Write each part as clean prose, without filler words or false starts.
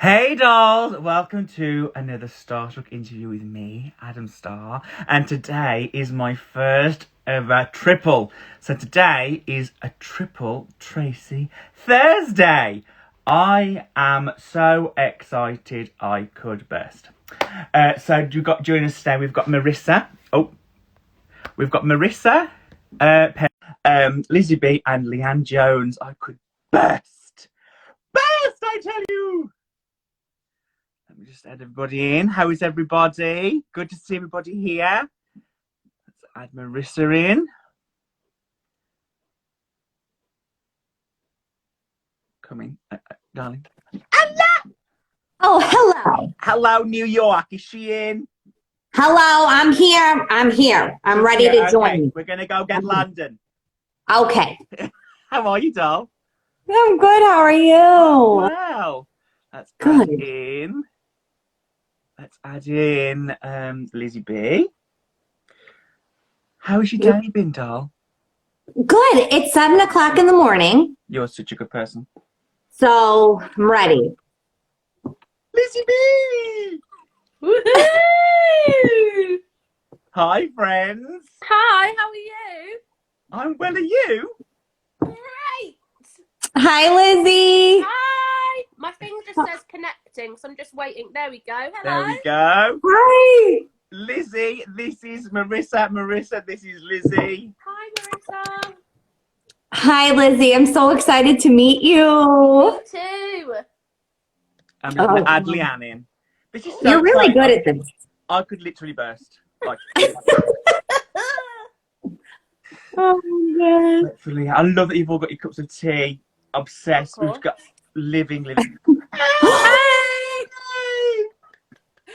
Hey dolls, welcome to another Starstruck interview with me, Adam Starr, and today is my first ever triple. So today is a triple Tracy Thursday. I am so excited I could burst. So join us today. We've got Marissa. We've got Marissa, Lizzi B, and Leanne Jones. I could burst. Burst, I tell you! Let me just add everybody in. How is everybody? Good to see everybody here. Let's add Marissa in. Coming, darling. Hello! Oh, hello. Hello, New York. Is she in? Hello, I'm here. I'm ready to join you. We're going to go get London. Okay. How are you, doll? I'm good. How are you? Well, let's Good. add in. Let's add in Lizzi B. How has your day been, doll? Good. It's 7 o'clock in the morning, You're such a good person. so I'm ready. Lizzi B! Woohoo! Hi, friends. Hi, how are you? I'm well, are you? Great. Hi, Lizzie. Hi. My thing just says connecting, so I'm just waiting. There we go. Hello. There we go. Hi. Lizzie, this is Marissa. Marissa, this is Lizzie. Hi, Marissa. Hi, Lizzie. I'm so excited to meet you. Me too. I'm going to add Leanne in. This is so You're really exciting. good at this. I could literally burst. Like, Oh, my God. literally. I love that you've all got your cups of tea. Obsessed. We've got living. Hey.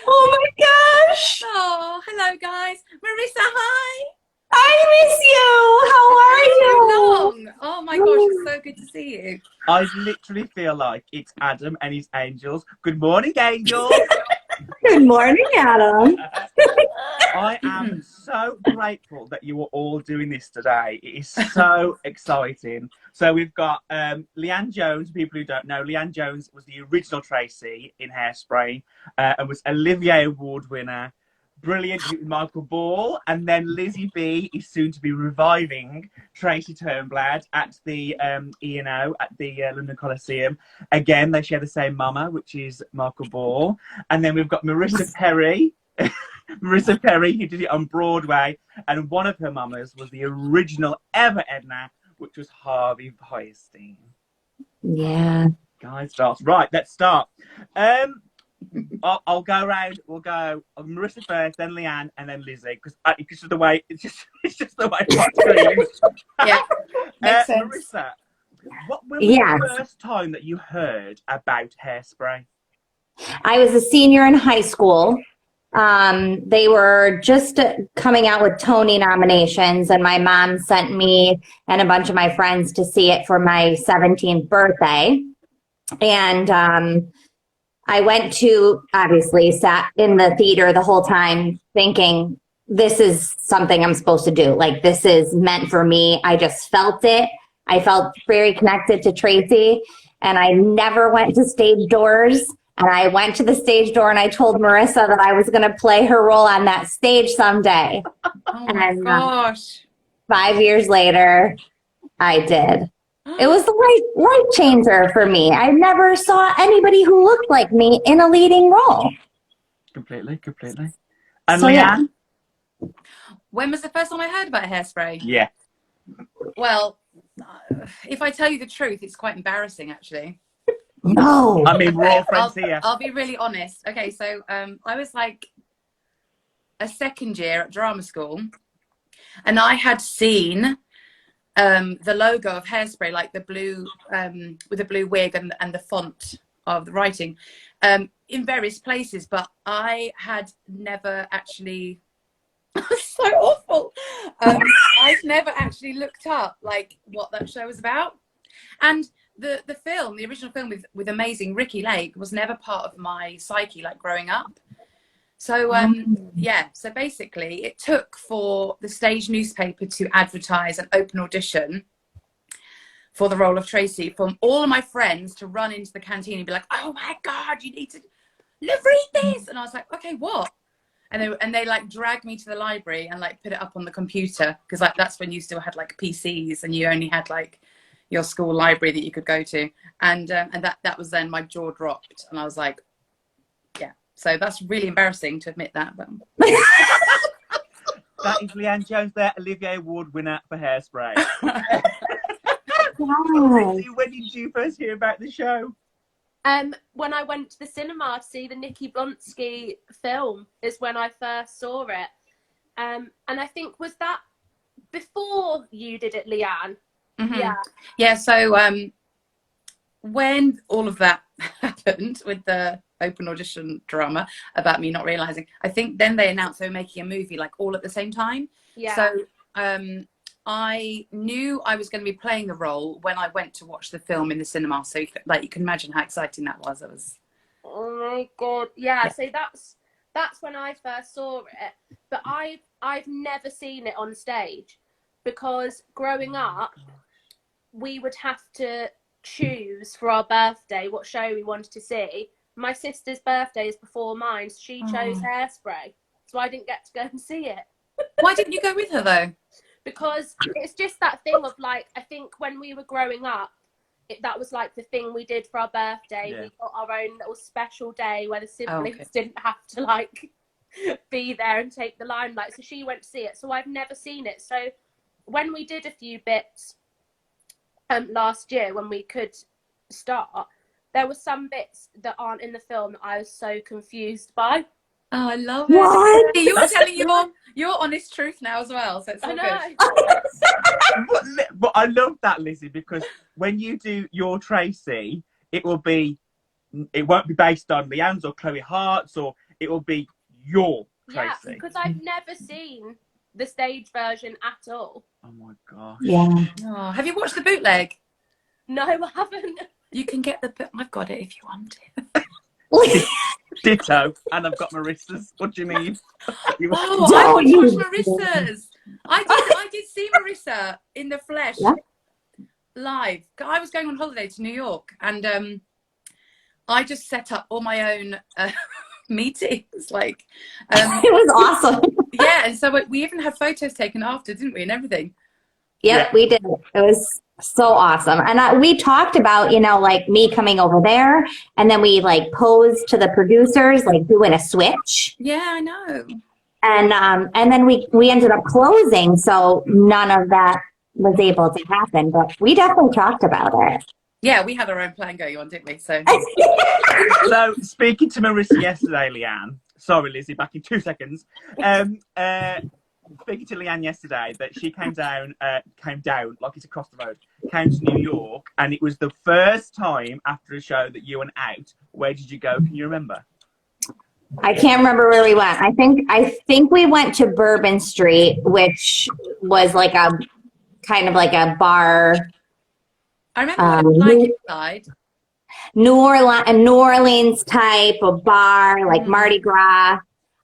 Oh, my gosh. Oh, hello, guys. Marissa, hi. I miss you. How are you? Long. Oh my gosh, it's so good to see you. I literally feel like it's Adam and his angels. Good morning, angels. Good morning, Adam. I am so grateful that you are all doing this today. It is so exciting. So we've got Leanne Jones. People who don't know, Leanne Jones was the original Tracy in Hairspray and was Olivier Award winner. Brilliant with Michael Ball. And then Lizzi B is soon to be reviving Tracy Turnblad at the E&O at the London Coliseum. Again, they share the same mama, which is Michael Ball. And then we've got Marissa Perry. Marissa Perry, who did it on Broadway, and one of her mamas was the original ever Edna, which was Harvey Weinstein. Yeah. Guys, start. Right, let's start. I'll go around. We'll go Marissa first, then Leanne, and then Lizzie, because it's just the way it's just the way it's screen. Yeah, makes sense. Marissa, when was the first time that you heard about Hairspray? I was a senior in high school. They were just coming out with Tony nominations, and my mom sent me and a bunch of my friends to see it for my 17th birthday. And I went to, obviously, sat in the theater the whole time thinking, this is something I'm supposed to do. Like, this is meant for me. I just felt it. I felt very connected to Tracy, and I never went to stage doors. And I went to the stage door and I told Marissa that I was going to play her role on that stage someday. Oh my gosh. 5 years later, I did. It was the life changer for me. I never saw anybody who looked like me in a leading role. Completely. And So, Leanne? yeah. When was the first time I heard about Hairspray? Yeah. Well, if I tell you the truth, it's quite embarrassing, actually. No. I mean, we're all friends here. I'll be really honest. Okay, so I was like a second year at drama school, and I had seen the logo of Hairspray, like the blue with the blue wig and the font of the writing in various places, but I had never actually so awful. I've never actually looked up like what that show was about. And the film, the original film with amazing Ricky Lake, was never part of my psyche, like growing up. So yeah, so basically it took for the stage newspaper to advertise an open audition for the role of Tracy, from all of my friends to run into the canteen and be like, oh my God, you need to read this. And I was like, okay, what? And they like dragged me to the library and like put it up on the computer, because like that's when you still had like PCs and you only had like your school library that you could go to. And that was then my jaw dropped and I was like, yeah. So that's really embarrassing to admit that. But that is Leanne Jones there, Olivier Award winner for Hairspray. Wow. When did you first hear about the show? When I went to the cinema to see the Nikki Blonsky film is when I first saw it. And I think, was that before you did it, Leanne? mm-hmm. Yeah. Yeah, so when all of that happened with the open audition drama about me not realizing, I think then they announced they were making a movie like all at the same time. Yeah. So I knew I was going to be playing the role when I went to watch the film in the cinema. So you can imagine how exciting that was. It was. Oh my God. Yeah. So that's when I first saw it, but I've never seen it on stage, because growing up, we would have to choose for our birthday what show we wanted to see. My sister's birthday is before mine, so she chose Hairspray, so I didn't get to go and see it. Why didn't you go with her though? Because it's just that thing of like, I think when we were growing up, that was like the thing we did for our birthday. Yeah. We got our own little special day where the siblings didn't have to like be there and take the limelight. So she went to see it. So I've never seen it. So when we did a few bits last year, when we could start, there were some bits that aren't in the film that I was so confused by. Oh, I love it. What? You're telling your honest truth now as well. So it's all good. But I love that, Lizzie, because when you do your Tracy, it won't be based on Leanne's or Chloe Hart's, or it will be your Tracy. Yeah, because I've never seen the stage version at all. Oh my gosh. Yeah. Oh, have you watched the bootleg? No, I haven't. You can get I've got it if you want it. Ditto. And I've got Marissa's. What do you need? Oh, I want to watch Marissa's. I did see Marissa in the flesh live. I was going on holiday to New York, and I just set up all my own meetings. Like, it was awesome. yeah, and so we even had photos taken after, didn't we, and everything. Yep, we did. It was so awesome. And we talked about, like me coming over there, and then we like posed to the producers, like doing a switch. Yeah, I know. And then we ended up closing, so none of that was able to happen. But we definitely talked about it. Yeah, we had our own plan going on, didn't we? So, so speaking to Marissa yesterday, Leanne. Sorry, Lizzie, back in 2 seconds. Speaking to Leanne yesterday, that she came down, like it's across the road, came to New York, and it was the first time after a show that you went out. Where did you go? Can you remember? I can't remember where we went. I think we went to Bourbon Street, which was like a kind of like a bar. I remember like inside. New Orleans type of bar, like Mardi Gras.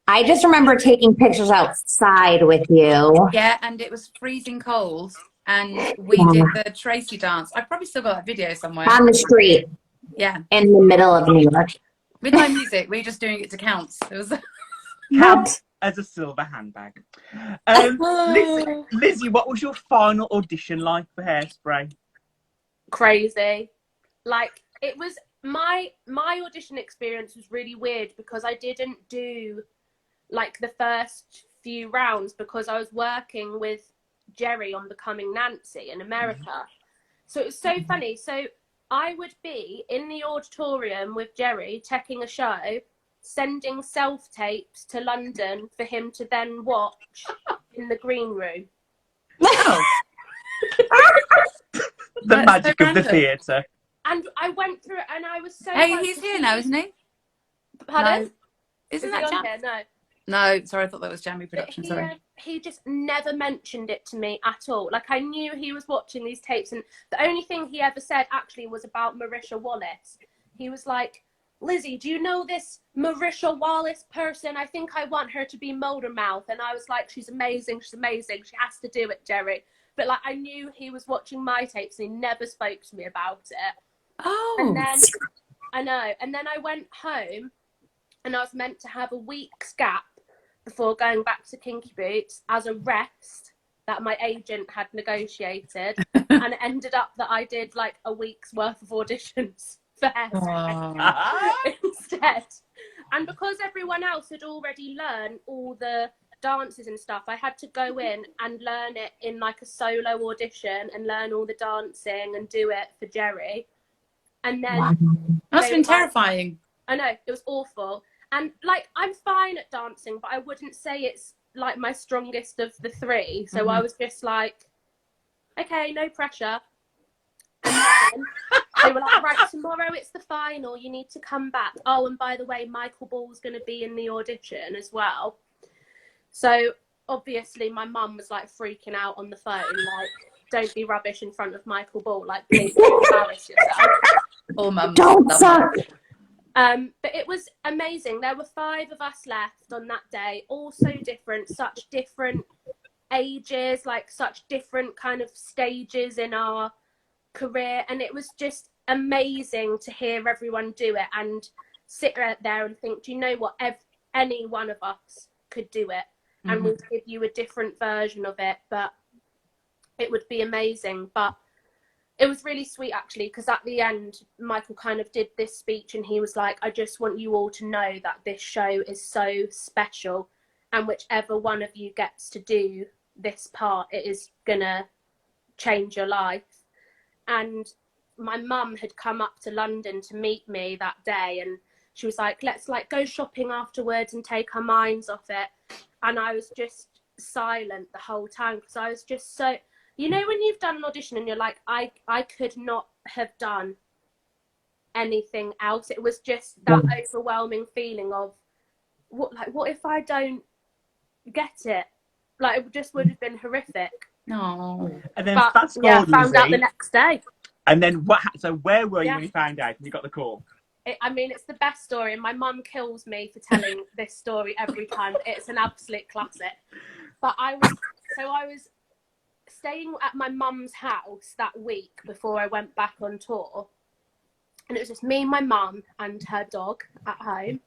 I just remember taking pictures outside with you. Yeah, and it was freezing cold, and we did the Tracy dance. I've probably still got that video somewhere. On the street. Yeah. In the middle of New York. With no music, we were just doing it to count. It was Count as a silver handbag. Lizzie, what was your final audition like for Hairspray? Crazy. Like, it was my audition experience was really weird, because I didn't do like the first few rounds because I was working with Jerry on Becoming Nancy in America. So it was so funny. So I would be in the auditorium with Jerry taking a show, sending self-tapes to London for him to then watch in the green room. wow. The magic of the theatre. And I went through it, and I was so... Hey, he's here now, isn't he? Pardon? No. Isn't Is that he on Jam? here? No. No, sorry, I thought that was Jammy Production, sorry. He just never mentioned it to me at all. Like, I knew he was watching these tapes, and the only thing he ever said actually was about Marissa Wallace. He was like, Lizzie, do you know this Marissa Wallace person? I think I want her to be Motormouth. And I was like, she's amazing, she has to do it, Jerry. but like I knew he was watching my tapes and he never spoke to me about it. Oh. And then I know, and then I went home and I was meant to have a week's gap before going back to Kinky Boots as a rest that my agent had negotiated. And it ended up that I did like a week's worth of auditions for Hairspray instead. And because everyone else had already learned all the dances and stuff, I had to go in and learn it in like a solo audition and learn all the dancing and do it for Jerry. And then That's been terrifying. I know, it was awful. And like I'm fine at dancing, but I wouldn't say it's like my strongest of the three. So I was just like, okay, no pressure. And then they were like, right, tomorrow it's the final, you need to come back. Oh, and by the way, Michael Ball's going to be in the audition as well. So obviously my mum was like freaking out on the phone, like, don't be rubbish in front of Michael Ball, like, please don't embarrass yourself. All mums Don't suck. But it was amazing. There were 5 of us left on that day, all so different, such different ages, like such different kind of stages in our career. And it was just amazing to hear everyone do it and sit there and think, do you know what? Any one of us could do it. And we'll give you a different version of it, but it would be amazing. But it was really sweet, actually, because at the end, Michael kind of did this speech and he was like, I just want you all to know that this show is so special, and whichever one of you gets to do this part, it is going to change your life. And my mum had come up to London to meet me that day, and she was like, let's like go shopping afterwards and take our minds off it. And I was just silent the whole time because I was just so... You know when you've done an audition and you're like, I could not have done anything else. It was just that overwhelming feeling of, what if I don't get it? Like, it just would have been horrific. No. And then But, fast yeah, forward, found out Lizzi, the next day. and then so where were you when you found out and you got the call? I mean, it's the best story, and my mum kills me for telling this story every time. It's an absolute classic. But I was staying at my mum's house that week before I went back on tour, and it was just me, my mum, and her dog at home.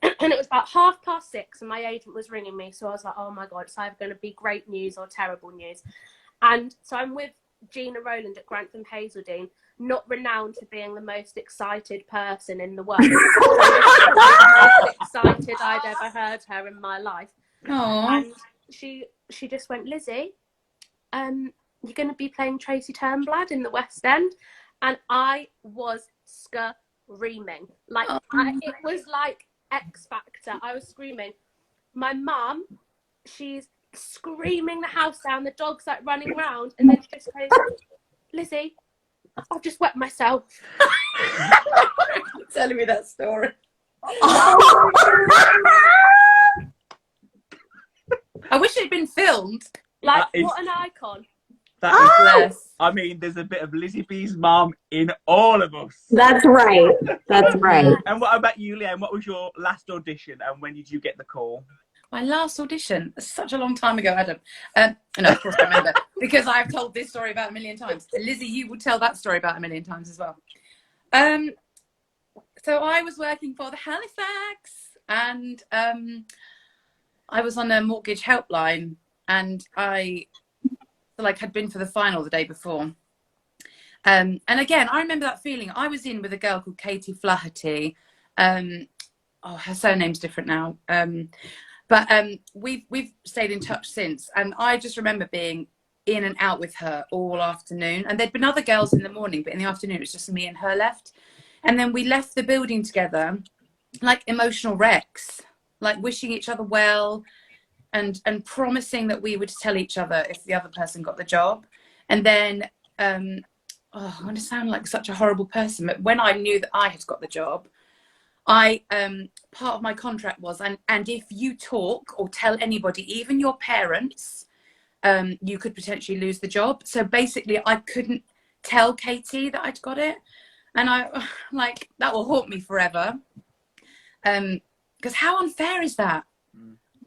And it was about 6:30, and my agent was ringing me, so I was like, oh my god, it's either going to be great news or terrible news. And so I'm with Gina Rowland at Grantham Hazeldean, not renowned for being the most excited person in the world. The most excited I'd ever heard her in my life. Aww. And she just went, Lizzie, you're going to be playing Tracy Turnblad in the West End. And I was screaming. Like, it was like X Factor. I was screaming. My mum, she's screaming the house down. The dog's like running around. And then she just goes, Lizzie, I've just wet myself. Telling me that story. I wish it had been filmed. Like, what an icon. That is, I mean, there's a bit of Lizzie B's mom in all of us. That's right. That's right. And what about you, Leanne? What was your last audition and when did you get the call? My last audition, such a long time ago, Adam. No, of course I remember, because I've told this story about a million times. Lizzie, you would tell that story about a million times as well. So I was working for the Halifax, and I was on a mortgage helpline, and I had been for the final the day before. And again, I remember that feeling. I was in with a girl called Katie Flaherty. Her surname's different now. But we've stayed in touch since, and I just remember being in and out with her all afternoon. And there'd been other girls in the morning, but in the afternoon it was just me and her left. And then we left the building together, like emotional wrecks, like wishing each other well, and promising that we would tell each other if the other person got the job. And then, I'm going to sound like such a horrible person, but when I knew that I had got the job, part of my contract was, and if you talk or tell anybody, even your parents, you could potentially lose the job. So basically I couldn't tell Katie that I'd got it. And that will haunt me forever. Because how unfair is that?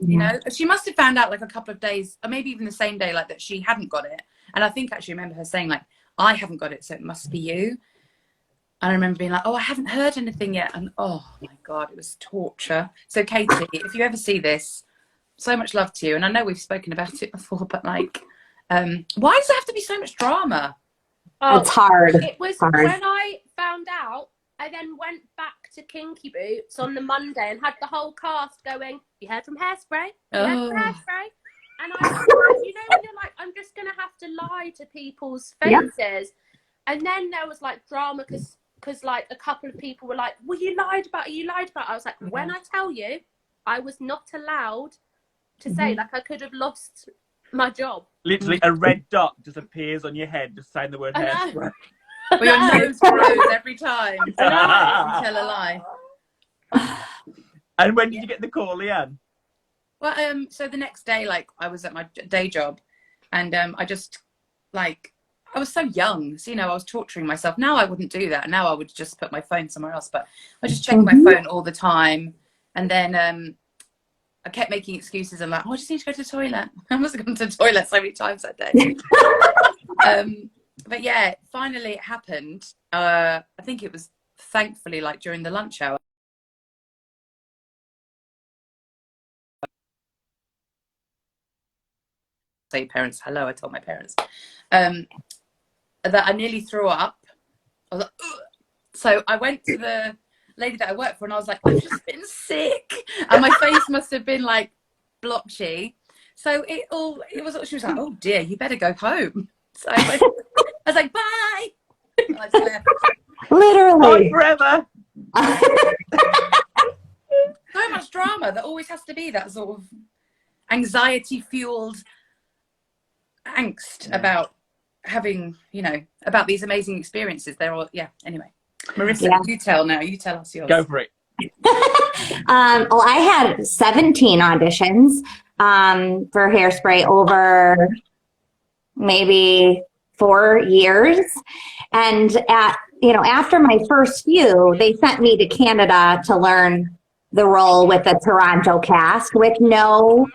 You know, she must have found out like a couple of days, or maybe even the same day, like that she hadn't got it. And I think actually remember her saying like, I haven't got it, so it must be you. And I remember being like, oh, I haven't heard anything yet. And oh my God, it was torture. So Katie, if you ever see this, so much love to you. And I know we've spoken about it before, but like, why does there have to be so much drama? Oh, It's hard. It was hard. when I found out, I then went back to Kinky Boots on the Monday and had the whole cast going, you heard from Hairspray? You heard from Hairspray? And I was like, you know, when you're like, I'm just going to have to lie to people's faces. Yep. And then there was like drama because like a couple of people were like, well, you lied about it. I was like, when I tell you, I was not allowed to say, like, I could have lost my job. Literally, a red dot just appears on your head, just saying the word Hairspray. Well, your nose grows every time. You tell a lie. And when did you get the call, Leanne? Well, so the next day, like, I was at my day job, and I just, like, I was so young, so, you know, I was torturing myself. Now I wouldn't do that. Now I would just put my phone somewhere else, but I just checked my phone all the time. And then I kept making excuses. I'm like, oh, I just need to go to the toilet. I must have gone to the toilet so many times that day. But yeah, finally it happened. I think it was thankfully like during the lunch hour. Say parents, hello, I told my parents. That I nearly threw up. I was like, ugh. So I went to the lady that I work for and I was like, I've just been sick. And my face must have been like blotchy. So she was like, oh dear, you better go home. So I was like, bye. And I just left. Literally. Bye forever. So much drama. There always has to be that sort of anxiety-fueled angst about having, you know, about these amazing experiences. They're all, yeah, anyway. Marissa, you tell now. You tell us yours. Go for it. Well, I had 17 auditions for Hairspray over maybe 4 years. And after my first few, they sent me to Canada to learn the role with the Toronto cast with no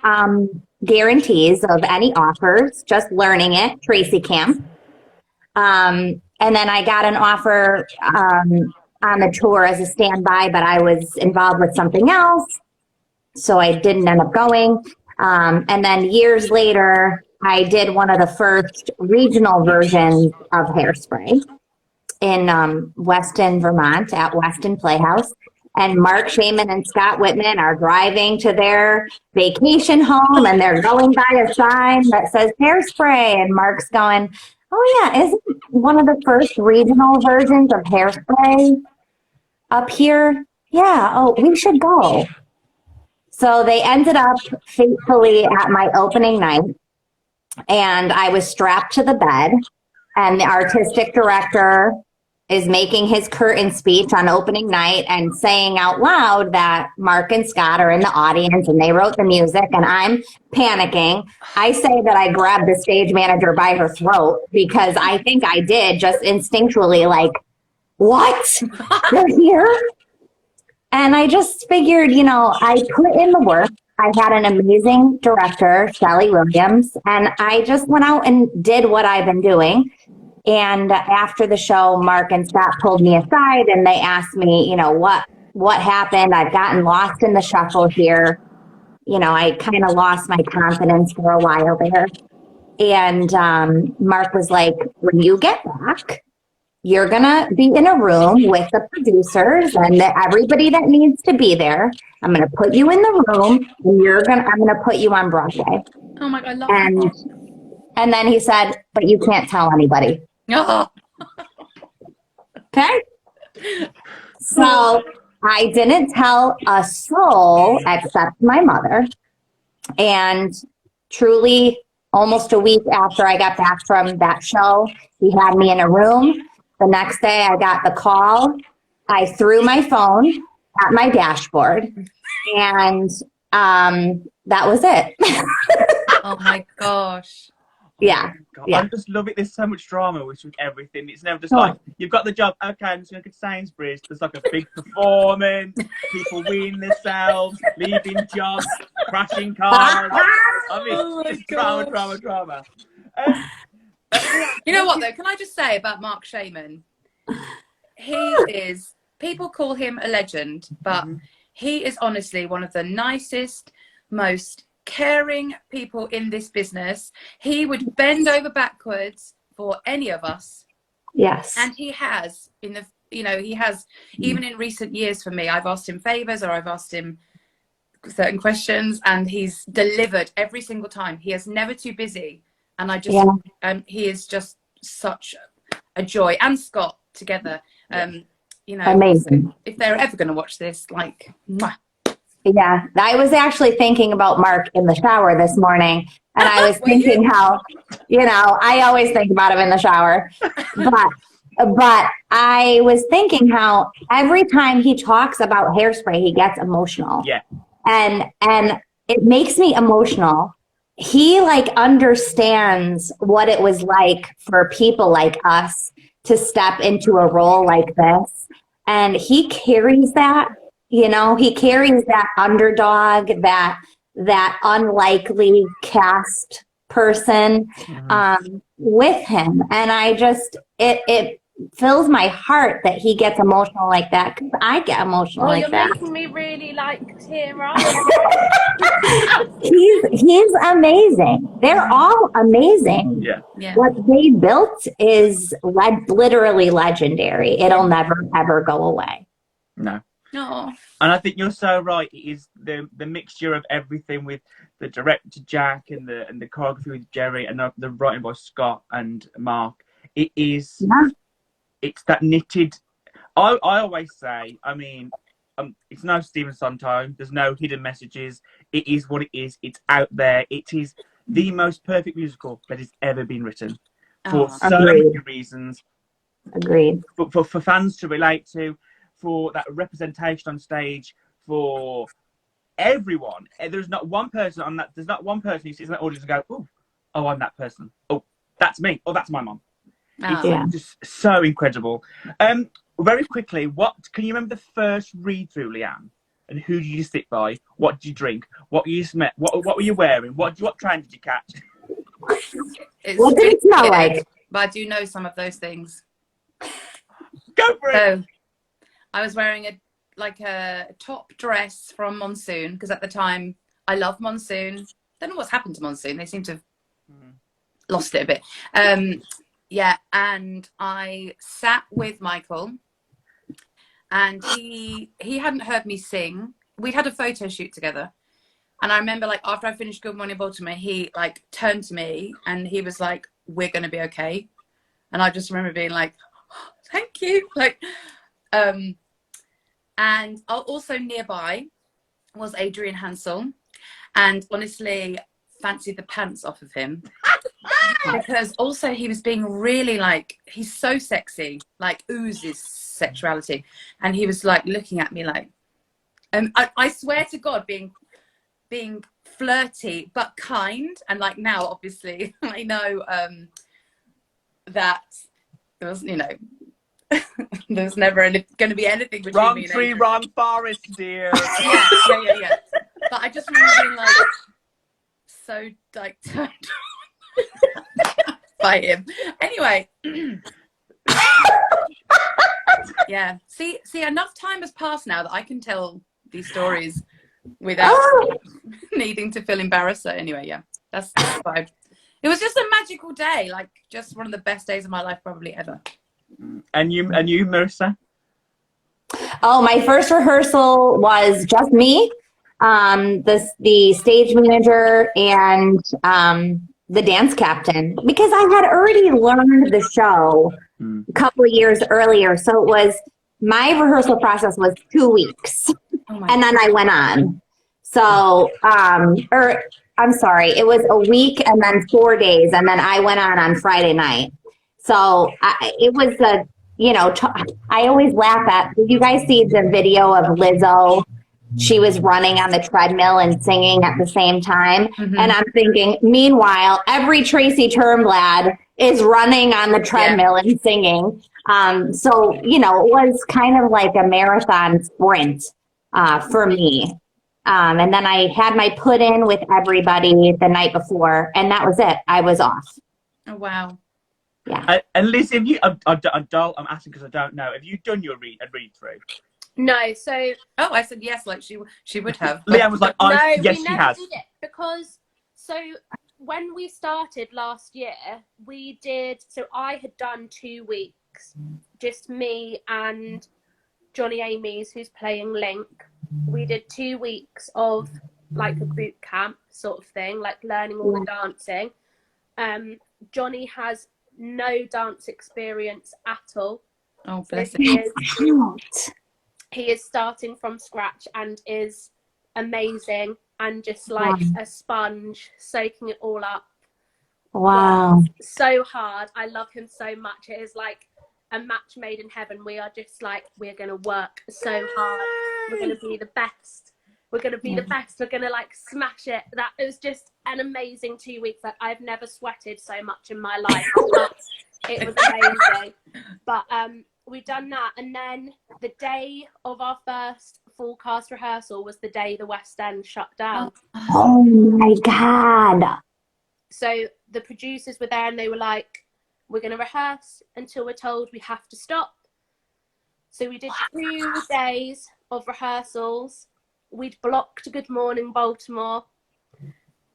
guarantees of any offers, just learning it, Tracy camp. And then I got an offer on the tour as a standby, but I was involved with something else, so I didn't end up going. And then years later, I did one of the first regional versions of Hairspray in Weston, Vermont, at Weston Playhouse. And Mark Shaman and Scott Whitman are driving to their vacation home, and they're going by a sign that says Hairspray. And Mark's going, oh yeah, isn't one of the first regional versions of Hairspray up here? Yeah, oh, we should go. So they ended up faithfully at my opening night, and I was strapped to the bed, and the artistic director is making his curtain speech on opening night and saying out loud that Mark and Scott are in the audience and they wrote the music, and I'm panicking. I say that I grabbed the stage manager by her throat because I think I did just instinctually, like, what? They're here? And I just figured, I put in the work. I had an amazing director, Sally Williams, and I just went out and did what I've been doing. And after the show, Mark and Scott pulled me aside and they asked me, what happened? I've gotten lost in the shuffle here. I kind of lost my confidence for a while there. And Mark was like, when you get back, you're going to be in a room with the producers and everybody that needs to be there. I'm going to put you in the room and I'm going to put you on Broadway. Oh my God, I love that. And then he said, but you can't tell anybody. Oh. Okay. So I didn't tell a soul except my mother. And truly, almost a week after I got back from that show, he had me in a room. The next day I got the call. I threw my phone at my dashboard, and that was it. Oh my gosh. Yeah. God, yeah. I just love it. There's so much drama with everything. It's never just like, you've got the job. Okay, I'm just going to go to Sainsbury's. There's like a big performance, people weaning themselves, leaving jobs, crashing cars. I mean, it's drama. You know what though? Can I just say about Mark Shaman? He is. People call him a legend, but he is honestly one of the nicest, most caring people in this business. He would bend over backwards for any of us. Yes. And he has even in recent years for me, I've asked him favors or I've asked him certain questions and he's delivered every single time. He is never too busy. And I just, he is just such a joy. And Scott together, amazing. If they're ever going to watch this, like, mwah. Yeah, I was actually thinking about Mark in the shower this morning, and I was thinking how, I always think about him in the shower, but I was thinking how every time he talks about Hairspray, he gets emotional. Yeah, and it makes me emotional. He understands what it was like for people like us to step into a role like this, and he carries that. He carries that underdog, that unlikely cast person with him. And I just, it fills my heart that he gets emotional like that, because I get emotional like that. You're making me really tear up. He's amazing. They're all amazing. Yeah. What they built is literally legendary. It'll never, ever go away. No. Oh. And I think you're so right. It is the mixture of everything with the director Jack and the choreography with Jerry and the writing by Scott and Mark. It is. Yeah. It's that knitted. I always say. I mean, it's no Stephen Sondheim. There's no hidden messages. It is what it is. It's out there. It is the most perfect musical that has ever been written for so many reasons. Agreed. For fans to relate to. For that representation on stage, for everyone. There's not one person on that. There's not one person who sits in that audience and go, "Oh, I'm that person. Oh, that's me. Oh, that's my mom." It's just so incredible. Very quickly, what can you remember the first read through, Leanne? And who did you sit by? What did you drink? What you met? What were you wearing? What train did you catch? What did it smell like? But I do know some of those things. Go for it. So, I was wearing a top dress from Monsoon because at the time I love Monsoon. Don't know what's happened to Monsoon. They seem to have lost it a bit. And I sat with Michael, and he hadn't heard me sing. We'd had a photo shoot together, and I remember after I finished Good Morning Baltimore, he turned to me and he was like, "We're gonna be okay," and I just remember being like, oh, "Thank you," and also nearby was Adrian Hansel, and honestly fancied the pants off of him because also he was being really he's so sexy, oozes sexuality, and he was looking at me I swear to God, being flirty but kind, and now obviously I know that there was there's never going to be anything between wrong me and tree, Adrian. wrong forest, dear. yeah. But I just remember being so turned by him. Anyway, yeah. See, enough time has passed now that I can tell these stories without needing to feel embarrassed. So anyway, yeah, that's fine. It was just a magical day, just one of the best days of my life, probably ever. And you, Marissa? Oh, my first rehearsal was just me, the stage manager, and the dance captain, because I had already learned the show a couple of years earlier. So my rehearsal process was 2 weeks, and then I went on. So, I'm sorry, it was a week and then 4 days, and then I went on Friday night. So it was I always laugh at, did you guys see the video of Lizzo? She was running on the treadmill and singing at the same time. Mm-hmm. And I'm thinking, meanwhile, every Tracy Turnblad is running on the treadmill and singing. So, it was kind of like a marathon sprint for me. And then I had my put in with everybody the night before, and that was it. I was off. Oh, wow. Yeah. And Liz, have you? I'm asking because I don't know. Have you done your read through? No, so Oh, I said yes, like she would have. Leanne was like, no, yes, we she never has. did it because when we started last year, I had done 2 weeks, just me and Johnny Amy's, who's playing Link. We did 2 weeks of like a boot camp sort of thing, like learning all the dancing. Johnny has no dance experience at all. Oh, bless him. He is starting from scratch and is amazing and just like a sponge, soaking it all up. Wow. So hard. I love him so much. It is like a match made in heaven. We are just like, we're going to work so hard. We're going to be the best. We're going to be the best. We're going to like smash it. That it was just an amazing 2 weeks. Like I've never sweated so much in my life. It was amazing. But we done that, and then the day of our first full cast rehearsal was the day the West End shut down. Oh my God. So the producers were there and they were like, we're going to rehearse until we're told we have to stop. So we did 2 days of rehearsals. We'd blocked Good Morning Baltimore,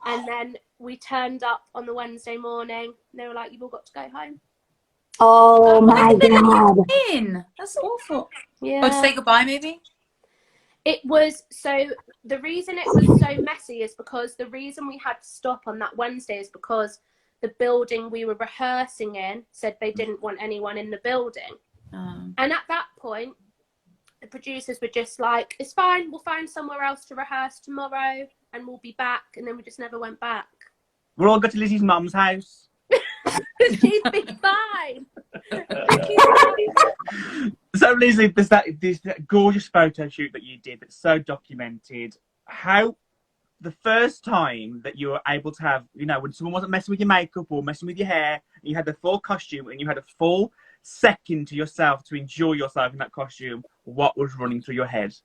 and then we turned up on the Wednesday morning. They were like, you've all got to go home. Oh my God. That's awful. Yeah. Or to say goodbye, maybe? It was, so the reason it was so messy is because the reason we had to stop on that Wednesday is because the building we were rehearsing in said they didn't want anyone in the building. And at that point, the producers were just like, it's fine, we'll find somewhere else to rehearse tomorrow and we'll be back. And then we just never went back. We'll all go to Lizzie's mum's house. She'd be fine. So Lizzie, there's this gorgeous photo shoot that you did that's so documented. How the first time that you were able to have, you know, when someone wasn't messing with your makeup or messing with your hair, and you had the full costume and you had a full second to yourself to enjoy yourself in that costume, what was running through your head?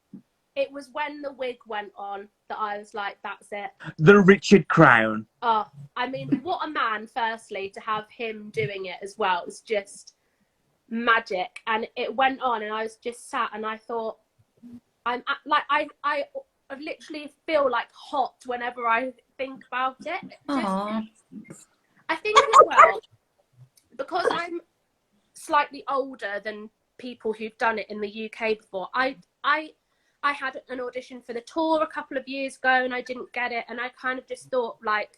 It was when the wig went on that I was like, that's it. The Richard Crown. Oh, I mean, what a man, firstly, to have him doing it as well. It was just magic. And it went on and I was just sat and I thought, I literally feel like hot whenever I think about it. I think as well, because I'm slightly older than people who've done it in the UK before, I had an audition for the tour a couple of years ago and I didn't get it. And I kind of just thought, like,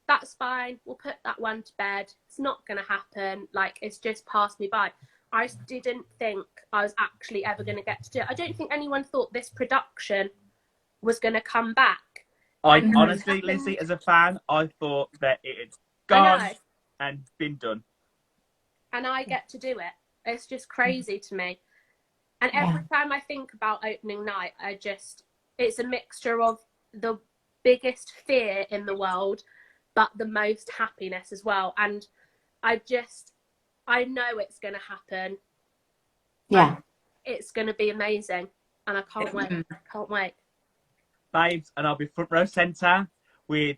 that's fine. We'll put that one to bed. It's not going to happen. Like, it's just passed me by. I just didn't think I was actually ever going to get to do it. I don't think anyone thought this production was going to come back. I honestly, Lizzie, as a fan, I thought that it had gone and been done. And I get to do it. It's just crazy to me. And every time I think about opening night, it's a mixture of the biggest fear in the world, but the most happiness as well. And I know it's going to happen. Yeah. It's going to be amazing. And I can't wait. Can't wait. Babes, and I'll be front row centre with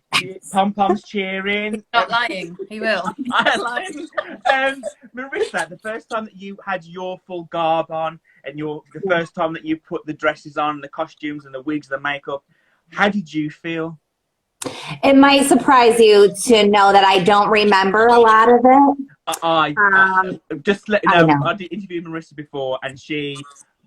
pom-poms cheering. Not lying, he will. I'm lying. Marissa, the first time that you had your full garb on and the first time that you put the dresses on, the costumes and the wigs, the makeup, how did you feel? It might surprise you to know that I don't remember a lot of it. Just let you know, I did interview Marissa before and she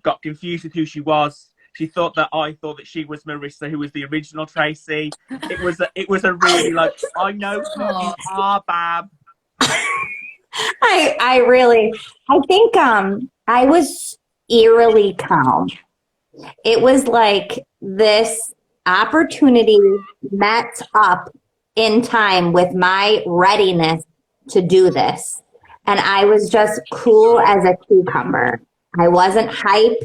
got confused with who she was. She thought that I thought that she was Marissa, who was the original Tracy. It was a really like, I know who you are, Bab. I think I was eerily calm. It was like this opportunity met up in time with my readiness to do this. And I was just cool as a cucumber. I wasn't hype.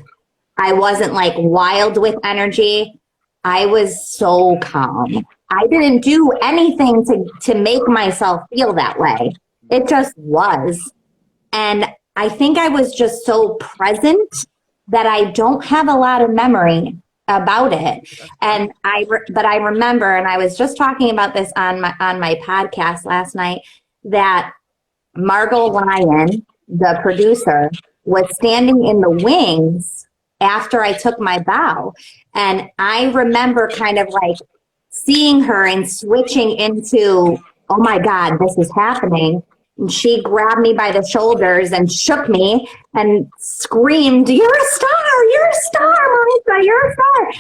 I wasn't like wild with energy. I was so calm. I didn't do anything to make myself feel that way. It just was. And I think I was just so present that I don't have a lot of memory about it. And but I remember, and I was just talking about this on my podcast last night, that Margot Lyon, the producer, was standing in the wings after I took my bow. And I remember kind of like seeing her and switching into, oh my God, this is happening. And she grabbed me by the shoulders and shook me and screamed, "You're a star, you're a star, Marissa, you're a star."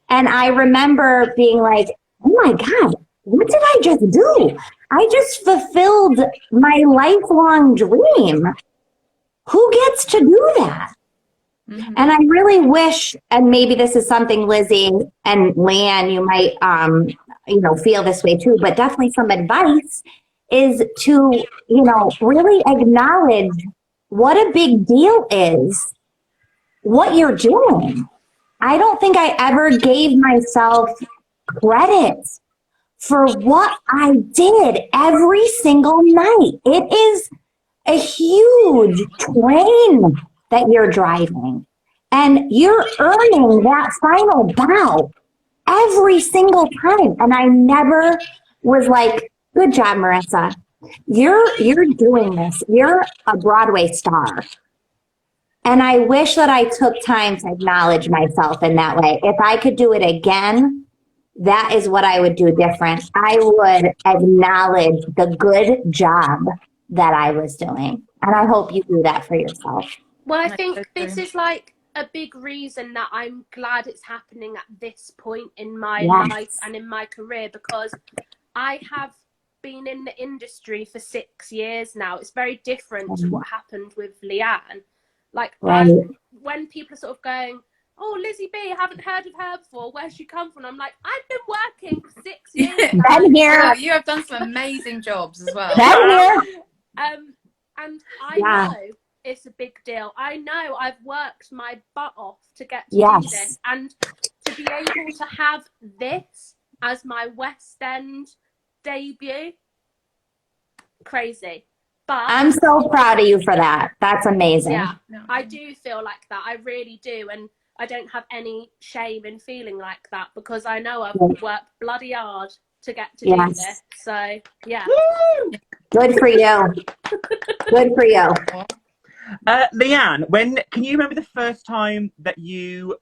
And I remember being like, oh my God, what did I just do? I just fulfilled my lifelong dream. Who gets to do that? Mm-hmm. And I really wish, and maybe this is something Lizzi and Leanne, you might, feel this way too, but definitely some advice is to, really acknowledge what a big deal is what you're doing. I don't think I ever gave myself credit for what I did every single night. It is a huge train that you're driving, and you're earning that final bow every single time. And I never was like, good job, Marissa. You're doing this. You're a Broadway star. And I wish that I took time to acknowledge myself in that way. If I could do it again, that is what I would do different. I would acknowledge the good job that I was doing. And I hope you do that for yourself. Well, I think this is like a big reason that I'm glad it's happening at this point in my life and in my career, because I have been in the industry for 6 years now. It's very different to what happened with Leanne. Like, when people are sort of going, "Oh, Lizzie B, I haven't heard of her before. Where's she come from?" I'm like, I've been working for 6 years. Been here. Oh, you have done some amazing jobs as well. Been here. And I know it's a big deal. I know I've worked my butt off to get to do this, and to be able to have this as my West End debut, crazy. But I'm so proud of you for that. That's amazing. Yeah, I do feel like that. I really do. And I don't have any shame in feeling like that, because I know I've worked bloody hard to get to do this. So, yeah. Good for you. Good for you. Leanne, can you remember the first time that you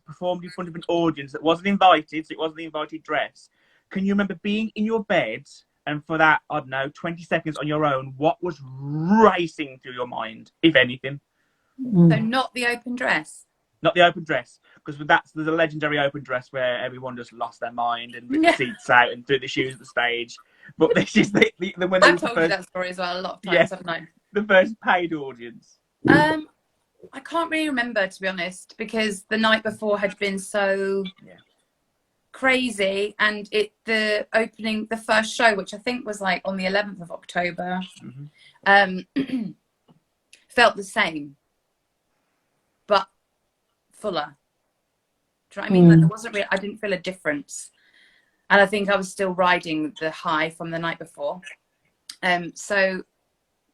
performed in front of an audience that wasn't invited, so it wasn't the invited dress? Can you remember being in your bed and for that, 20 seconds on your own, what was racing through your mind, if anything? So not the open dress? Not the open dress, because there's a legendary open dress where everyone just lost their mind and ripped the seats out and threw the shoes at the stage. But this is when I've told you that story as well a lot of times, haven't I? The first paid audience. I can't really remember, to be honest, because the night before had been so crazy, and the first show, which I think was like on the 11th of October, felt the same, but fuller. Do you know what I mean? Like, there wasn't really, I didn't feel a difference, and I think I was still riding the high from the night before. So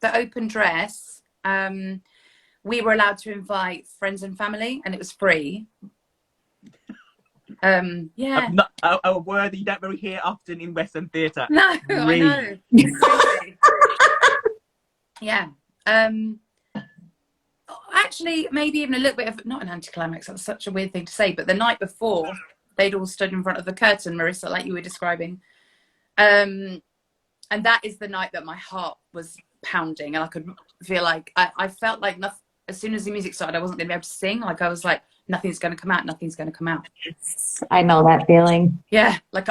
the open dress, we were allowed to invite friends and family, and it was free. A word that you don't really hear often in West End theatre. No, free. I know. Yeah. Actually, maybe even a little bit of, not an anticlimax, that's such a weird thing to say, but the night before, they'd all stood in front of the curtain, Marissa, like you were describing. And that is the night that my heart was pounding, and I could feel like, I felt like nothing, as soon as the music started, I wasn't going to be able to sing. Like, I was like, nothing's going to come out, nothing's going to come out. I know that feeling. Yeah, like,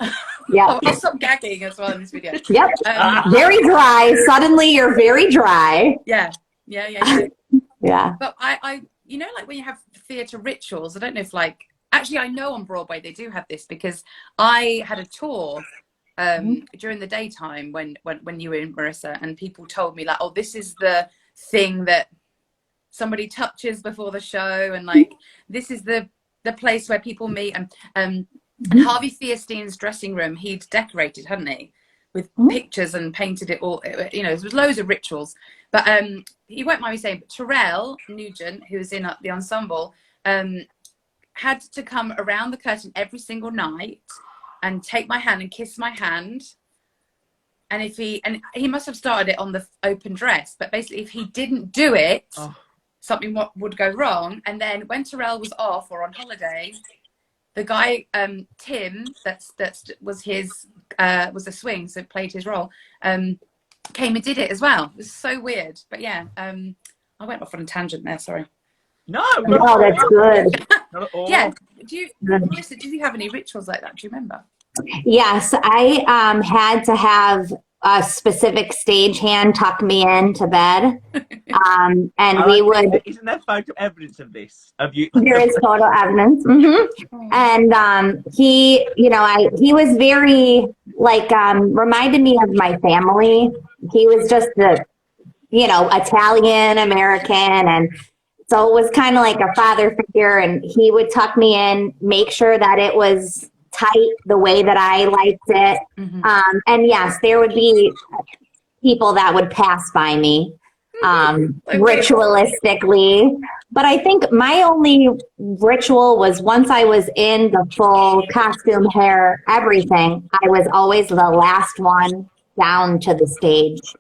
I'll stop gagging as well in this video. Yep, very dry. Suddenly you're very dry. Yeah. Yeah. But I like when you have theatre rituals, I don't know if actually I know on Broadway they do have this, because I had a tour during the daytime when you were in, Marissa, and people told me like, oh, this is the thing that somebody touches before the show, and like this is the place where people meet, and Harvey Fierstein's dressing room he'd decorated, hadn't he, with pictures and painted it all, there was loads of rituals. But he won't mind me saying, but Terrell Nugent, who was in the ensemble, had to come around the curtain every single night and take my hand and kiss my hand And he must have started it on the open dress, but basically if he didn't do it, something would go wrong. And then when Terrell was off or on holiday, the guy Tim that was a swing, so played his role, came and did it as well. It was so weird. But yeah, I went off on a tangent there, sorry. No, that's good. Not at all. Yeah. Marissa, do you have any rituals like that? Do you remember? Yes, I had to have a specific stagehand tuck me into bed. And we would. Isn't there photo evidence of this? Of you? There is photo evidence. And he, he was very reminded me of my family. He was just the, Italian American, and so it was kind of like a father figure. And he would tuck me in, make sure that it was tight the way that I liked it. And yes, there would be people that would pass by me ritualistically, but I think my only ritual was once I was in the full costume, hair, everything, I was always the last one down to the stage,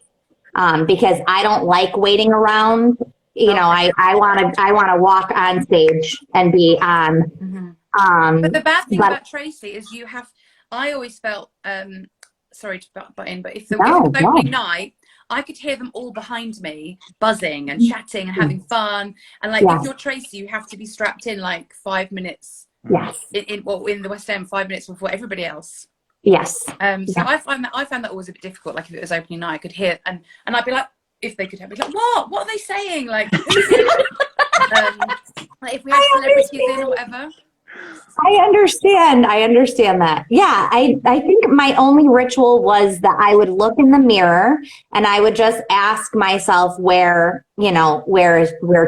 because I don't like waiting around. I want to walk on stage and be on. But the bad thing about Tracy is I always felt, sorry to butt in, but if it was opening night, I could hear them all behind me buzzing and chatting and having fun. And if you're Tracy, you have to be strapped in 5 minutes. Yes. In the West End, 5 minutes before everybody else. Yes. So I found that always a bit difficult. If it was opening night, I could hear, and I'd be like, if they could have me, what are they saying? If we had celebrities in or whatever. I understand that. Yeah, I think my only ritual was that I would look in the mirror and I would just ask myself where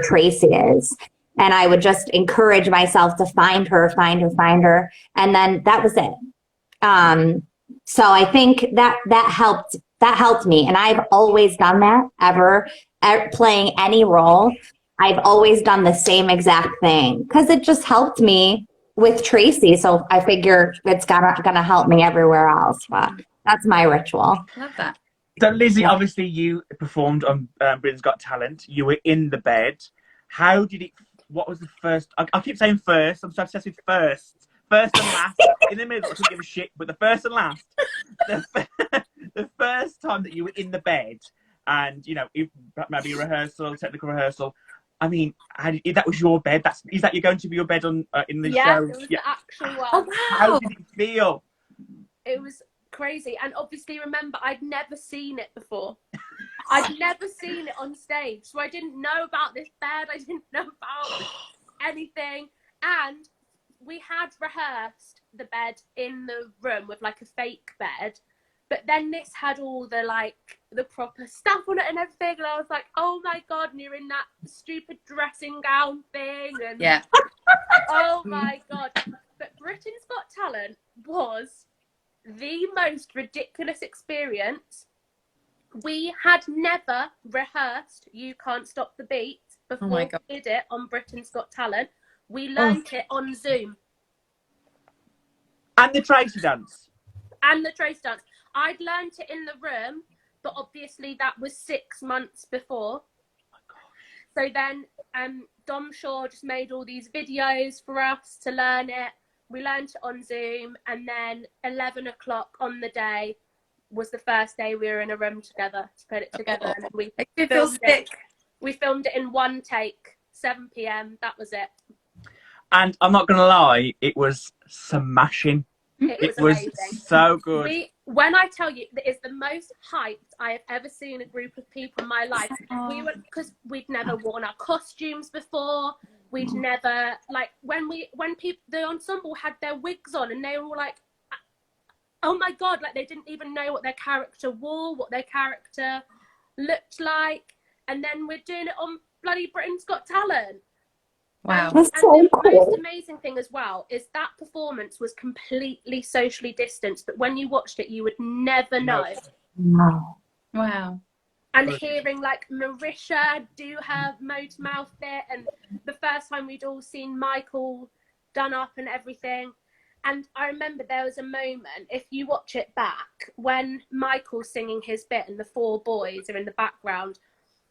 Tracy is. And I would just encourage myself to find her. And then that was it. So I think that helped me. And I've always done that playing any role. I've always done the same exact thing because it just helped me with Tracy. So I figure it's gonna help me everywhere else. But that's my ritual. Love that. So Lizzi, obviously you performed on Britain's Got Talent. You were in the bed. How did it? What was the first? I keep saying first. I'm so obsessed with first and last. In the middle, I don't give a shit. But the first and last. The first time that you were in the bed, and maybe rehearsal, technical rehearsal. I mean, that was your bed. Is that you're going to be your bed on in the show? Yeah, it was the actual one. Oh, wow. How did it feel? It was crazy, and obviously, remember, I'd never seen it before. I'd never seen it on stage, so I didn't know about this bed. I didn't know about anything, and we had rehearsed the bed in the room with a fake bed. But then this had all the proper stuff on it and everything, and I was like, "Oh my god!" And you're in that stupid dressing gown thing, and yeah, oh my god! But Britain's Got Talent was the most ridiculous experience. We had never rehearsed "You Can't Stop the Beat" before we did it on Britain's Got Talent. We learnt it on Zoom. And the Tracy dance. I'd learned it in the room, but obviously that was 6 months before. So then Dom Shaw just made all these videos for us to learn it. We learned it on Zoom, and then 11 o'clock on the day was the first day we were in a room together to put it together. And we filmed it in one take, 7 p.m. That was it. And I'm not going to lie, it was smashing. It was amazing. So good. When I tell you, it is the most hyped I have ever seen a group of people in my life. Because we'd never worn our costumes before. We'd never when people, the ensemble had their wigs on, and they were all like, "Oh my god!" They didn't even know what their character wore, what their character looked like, and then we're doing it on bloody Britain's Got Talent. Wow. That's and so the cool. most amazing thing as well is that performance was completely socially distanced, but when you watched it, you would never know. Wow. And hearing Marissa do her motor mouth bit, and the first time we'd all seen Michael done up and everything, And I remember there was a moment, if you watch it back, when Michael's singing his bit and the 4 boys are in the background.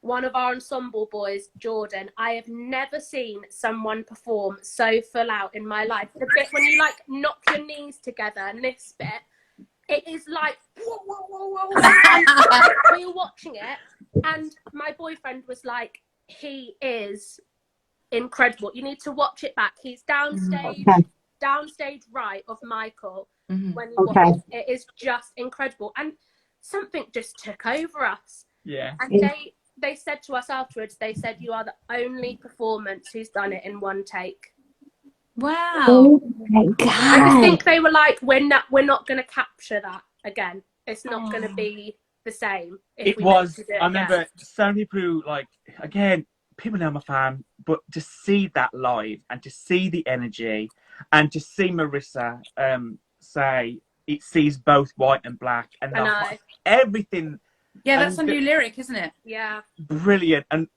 One of our ensemble boys, Jordan, I have never seen someone perform so full out in my life. The bit when you like knock your knees together and this bit, it is like, whoa, whoa, whoa, whoa. And we were watching it and my boyfriend was like, he is incredible. You need to watch it back. He's downstage, downstage right of Michael when you watch it. It is just incredible. And something just took over us. Yeah. And they said to us afterwards, they said, you are the only performance who's done it in 1 take. Wow. Oh my God. I just think they were like, we're not going to capture that again. It's not going to be the same. If It was, I remember so many people who, like, again, people know I'm a fan, but to see that live and to see the energy and to see Marissa say it sees both white and black and everything. Yeah, that's a new lyric, isn't it? Yeah. Brilliant. And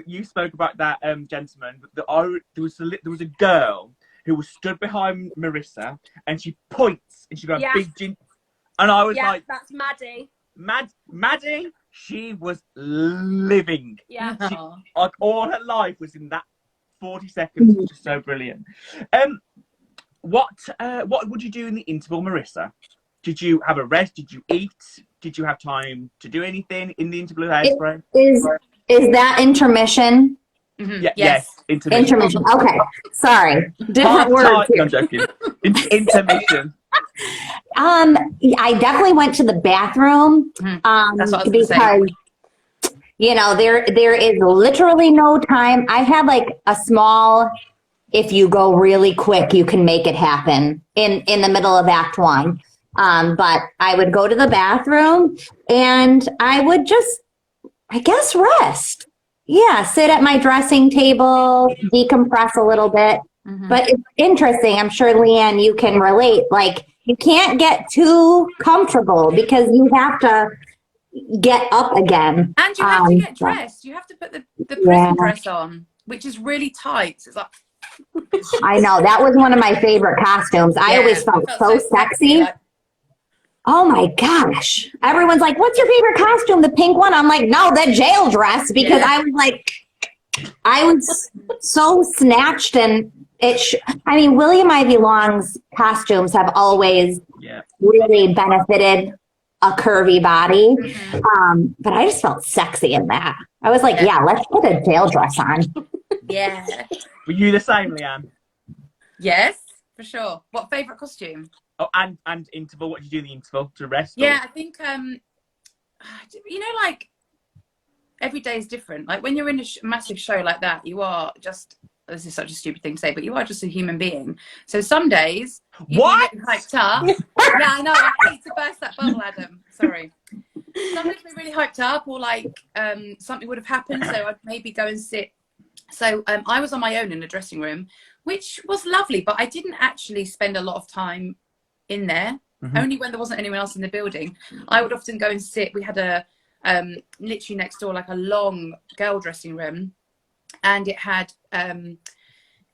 you spoke about that gentleman. There was a girl who was stood behind Marissa, and she points, and she got a big gin, and I was like, that's Maddie. Maddie, she was living. Yeah. Like all her life was in that 40 seconds, which is so brilliant. What would you do in the interval, Marissa? Did you have a rest? Did you eat? Did you have time to do anything in the interval of Hairspray? Is that intermission? Yeah, yes, intermission. Okay, sorry, different words. No, I'm joking. Intermission. I definitely went to the bathroom. That's what I was because you know there is literally no time. I had like a small. If you go really quick, you can make it happen in the middle of Act 1. But I would go to the bathroom and I would just, I guess, rest. Yeah, sit at my dressing table, decompress a little bit. But it's interesting. I'm sure, Leanne, you can relate. Like, you can't get too comfortable because you have to get up again. And you have to get dressed. You have to put the prison dress on, which is really tight. So it's like... I know. That was one of my favorite costumes. I always felt so sexy. Like... Oh my gosh. Everyone's like, what's your favorite costume? The pink one? I'm like, no, the jail dress. Because I was like, I was so snatched. And I mean, William Ivy Long's costumes have always really benefited a curvy body. But I just felt sexy in that. I was like, let's put a jail dress on. Yeah. Were you the same, Leanne? Yes, for sure. What favourite costume? Oh, and interval. What did you do in the interval to rest? Yeah, I think you know, like every day is different. Like when you're in a massive show like that, you are just. This is such a stupid thing to say, but you are just a human being. So some days you get hyped up. Yeah, I know. I hate to burst that bubble, Adam. Sorry. Some days we're really hyped up, or like something would have happened, so I'd maybe go and sit. So I was on my own in the dressing room, which was lovely, but I didn't actually spend a lot of time in there. Only when there wasn't anyone else in the building. I would often go and sit. We had a literally next door, like a long girl dressing room, and it had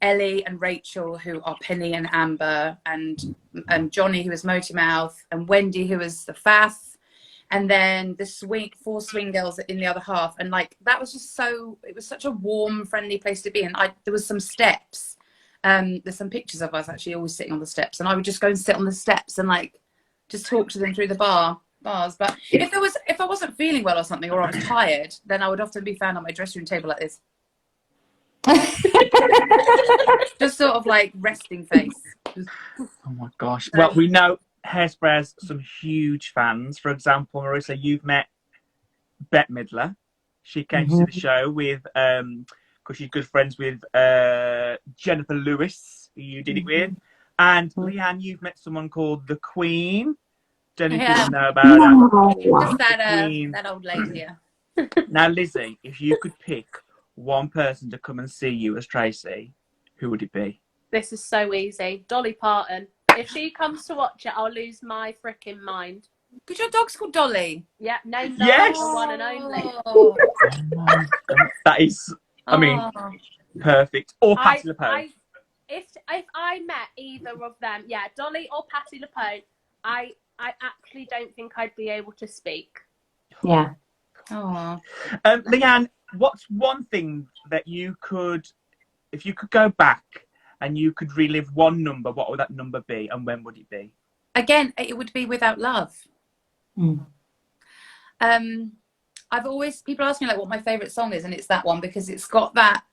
Ellie and Rachel, who are Penny and Amber, and Johnny, who was Moty Mouth, and Wendy, who was the Faff. And then the 4 swing girls in the other half. And like, that was just it was such a warm, friendly place to be. And there was some steps. There's some pictures of us actually always sitting on the steps. And I would just go and sit on the steps and like, just talk to them through the bars. But if I wasn't feeling well or something, or I was tired, then I would often be found on my dressing room table like this. Just sort of like resting face. Oh my gosh. Well, we know Hairspray has some huge fans. For example, Marissa, you've met Bette Midler. She came to the show with, because she's good friends with Jennifer Lewis, who you did it with. And Leanne, you've met someone called the Queen. Don't know if you know about that. Just that old lady, yeah. Now, Lizzie, if you could pick one person to come and see you as Tracy, who would it be? This is so easy. Dolly Parton. If she comes to watch it, I'll lose my freaking mind. Because your dog's called Dolly. Yeah, named Dolly, the one and only. Oh my God. That is, I mean, perfect. Or Patti LuPone. if I met either of them, yeah, Dolly or Patti LuPone, I actually don't think I'd be able to speak. Yeah. Oh, Leanne, what's one thing that you could, if you could go back and you could relive one number, what would that number be, and when would it be? again, it would be Without Love. Mm. I've always, people ask me like what my favorite song is, and it's that one because it's got that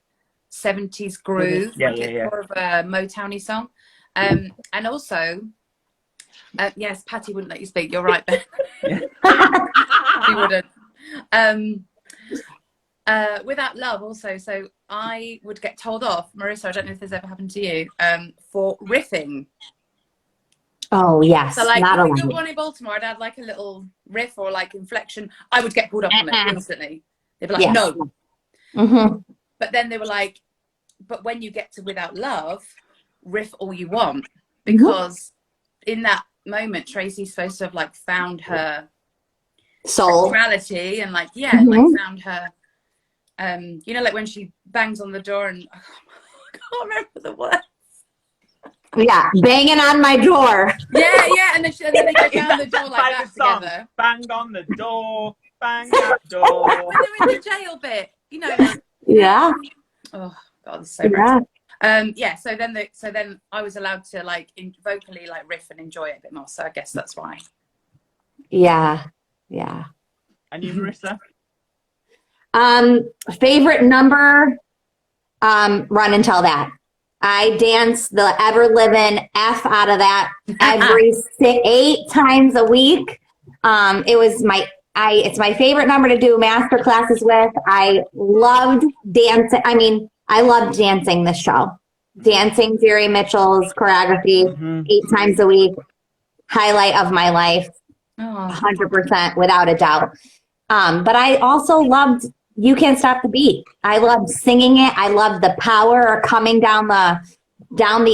70s groove. Yeah, like yeah, it's yeah. more of a Motowny song. And also, yes, Patty wouldn't let you speak. You're right, Ben. Yeah. She wouldn't. Without Love also, so I would get told off, Marissa, I don't know if this ever happened to you, for riffing. Oh, yes. So like, Not if a we got lot. one in Baltimore, I'd add like a little riff or like inflection. I would get pulled up on it instantly. They'd be like, Yes. no. Mm-hmm. But then they were like, but when you get to Without Love, riff all you want. Because in that moment, Tracy's supposed to have like found her Soul. sexuality and like, yeah, like found her, you know, like when she bangs on the door and I can't remember the word. Yeah, banging on my door. Yeah, and then they go down the door like that song? together. Bang on the door, bang that door. When they're in the jail bit, you know, like, Yeah. oh god, it's so Yeah. yeah. So then I was allowed to like vocally like riff and enjoy it a bit more. So I guess that's why. Yeah. Yeah. And you, Marissa? Favorite number, Run and Tell That. I dance the ever living F out of that every 8 times a week. It's my favorite number to do master classes with. I loved dancing. I mean, I loved dancing this show. Dancing Jerry Mitchell's choreography 8 times a week. Highlight of my life. 100% without a doubt. But I also loved You Can't Stop the Beat. I loved singing it. I loved the power coming down the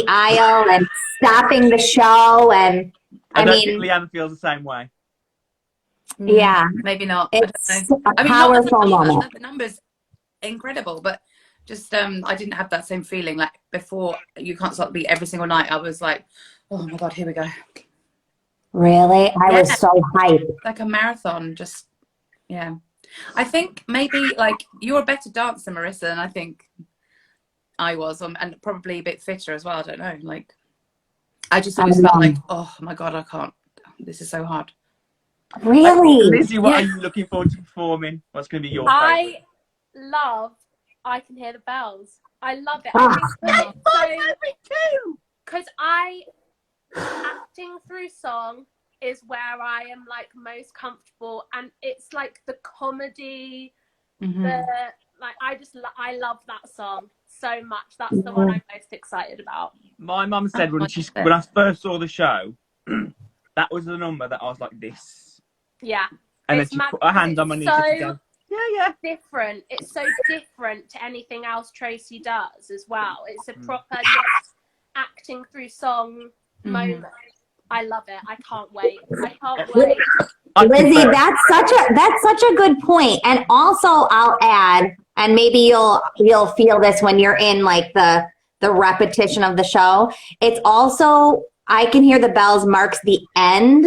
aisle and stopping the show. And I don't think Leanne feels the same way. Yeah, maybe not. it's I don't know. a powerful not moment. the numbers incredible, but just I didn't have that same feeling like before You Can't Stop the Beat every single night. I was like, oh my god, here we go. Really? I was so hyped. Like a marathon, just yeah. I think maybe like you're a better dancer, Marissa, than I think I was, and probably a bit fitter as well. I don't know. Like, I just always felt like, oh my god, I can't. This is so hard. Really? Lizzi, what are you looking forward to performing? What's going to be your favourite? I love I Can Hear the Bells. I love it. Ah. Because acting through song is where I am like most comfortable, and it's like the comedy, I love that song so much. That's the one I'm most excited about. My mum said when I first saw the show, that was the number that I was like this. Yeah. And then she put her hand on my knee and go, yeah. Different. It's so different to anything else Tracy does as well. It's a proper just acting through song moment. I love it. I can't wait. Lizzi, that's such a good point. And also I'll add, and maybe you'll feel this when you're in like the repetition of the show. It's also I Can Hear the Bells marks the end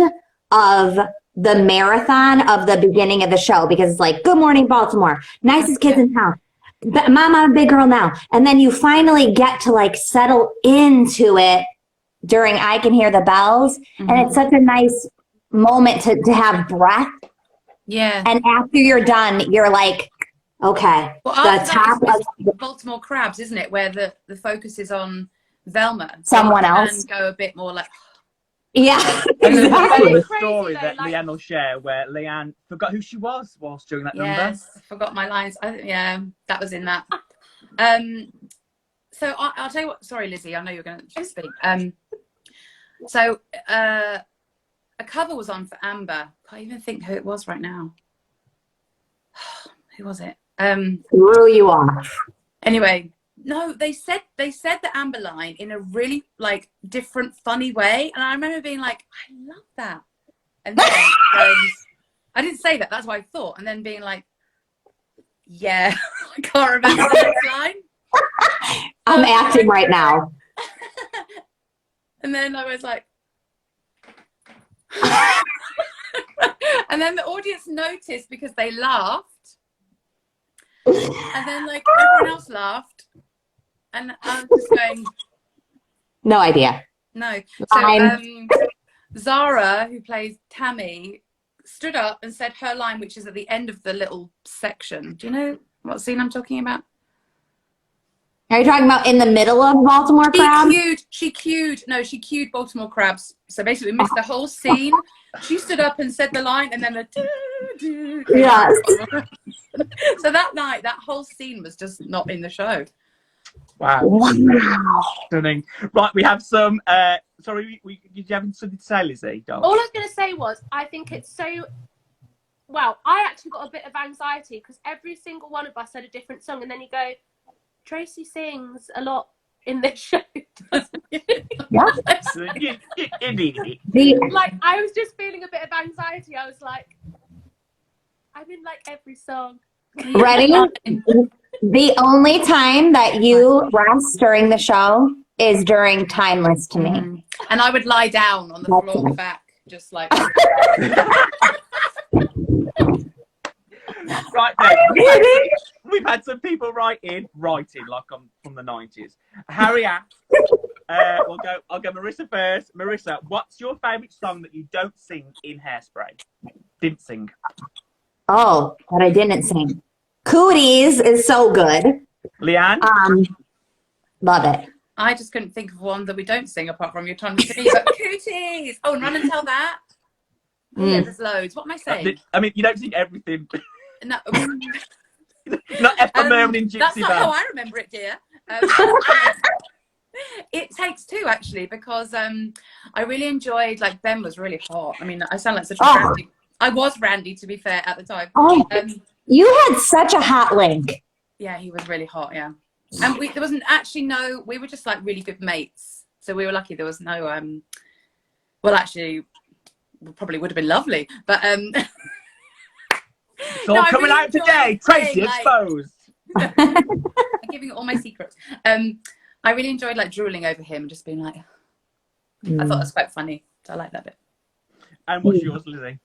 of the marathon of the beginning of the show, because it's like, good morning, Baltimore, nicest kids in town. Mom, I'm a big girl now. And then you finally get to like settle into it during I Can Hear the Bells. And it's such a nice moment to have breath. Yeah. And after you're done, you're like, okay. Well, the top of Baltimore Crabs, isn't it? Where the focus is on Velma. Someone else. And go a bit more like... Yeah, exactly. exactly. The story that Leanne will share where Leanne forgot who she was whilst during that number. Yes, I forgot my lines. Yeah, that was in that. So I'll tell you what. Sorry, Lizzi, I know you're going to speak. So a cover was on for Amber. Can't even think who it was right now. Who was it? Threw you off. Anyway, no, they said the Amber line in a really like different, funny way, and I remember being like, I love that. And then I didn't say that. That's what I thought. And then being like, yeah, I can't remember the next line. I'm acting right now. And then I was like, and then the audience noticed because they laughed. And then like everyone else laughed. And I was just going, No idea. no. So Zara, who plays Tammy, stood up and said her line, which is at the end of the little section. Do you know what scene I'm talking about? Are you talking about in the middle of Baltimore Crab? She cued Baltimore Crabs. So basically we missed the whole scene. She stood up and said the line, and then the doo-doo came Yes. out. So that night, that whole scene was just not in the show. Wow. Stunning. Right, we have some, sorry, did you have something to say, Lizzie? All I was going to say was, I think it's so, well, I actually got a bit of anxiety because every single one of us had a different song, and then you go, Tracy sings a lot in this show, doesn't he? Like, I was just feeling a bit of anxiety. I was like, I'm in like every song. Ready? The only time that you rest during the show is during Timeless to me. And I would lie down on the floor back, just like. Right then, we've had some people writing like from the 90s. Harry asked, I'll go Marissa first. Marissa, what's your favourite song that you don't sing in Hairspray? Didn't sing. Oh, that I didn't sing. Cooties is so good. Leanne? Love it. I just couldn't think of one that we don't sing apart from Your Time to Me, but Cooties! Oh, and Run and Tell That. Yeah, there's loads. What am I saying? I mean, you don't sing everything. No. Not Ephemeron in Gypsy That's not Band. how I remember it, dear. It Takes Two, actually, because I really enjoyed, like, Ben was really hot. I mean, I sound like such a randy. I was randy, to be fair, at the time. Oh, you had such a hot link. Yeah, he was really hot, yeah. And there wasn't actually we were just, like, really good mates. So we were lucky there was no, well, actually, probably would have been lovely, but it's all coming out today. Tracy exposed. I'm giving all my secrets. I really enjoyed like drooling over him and just being like, I thought it was quite funny, so I like that bit. And what's yours, Lizzie?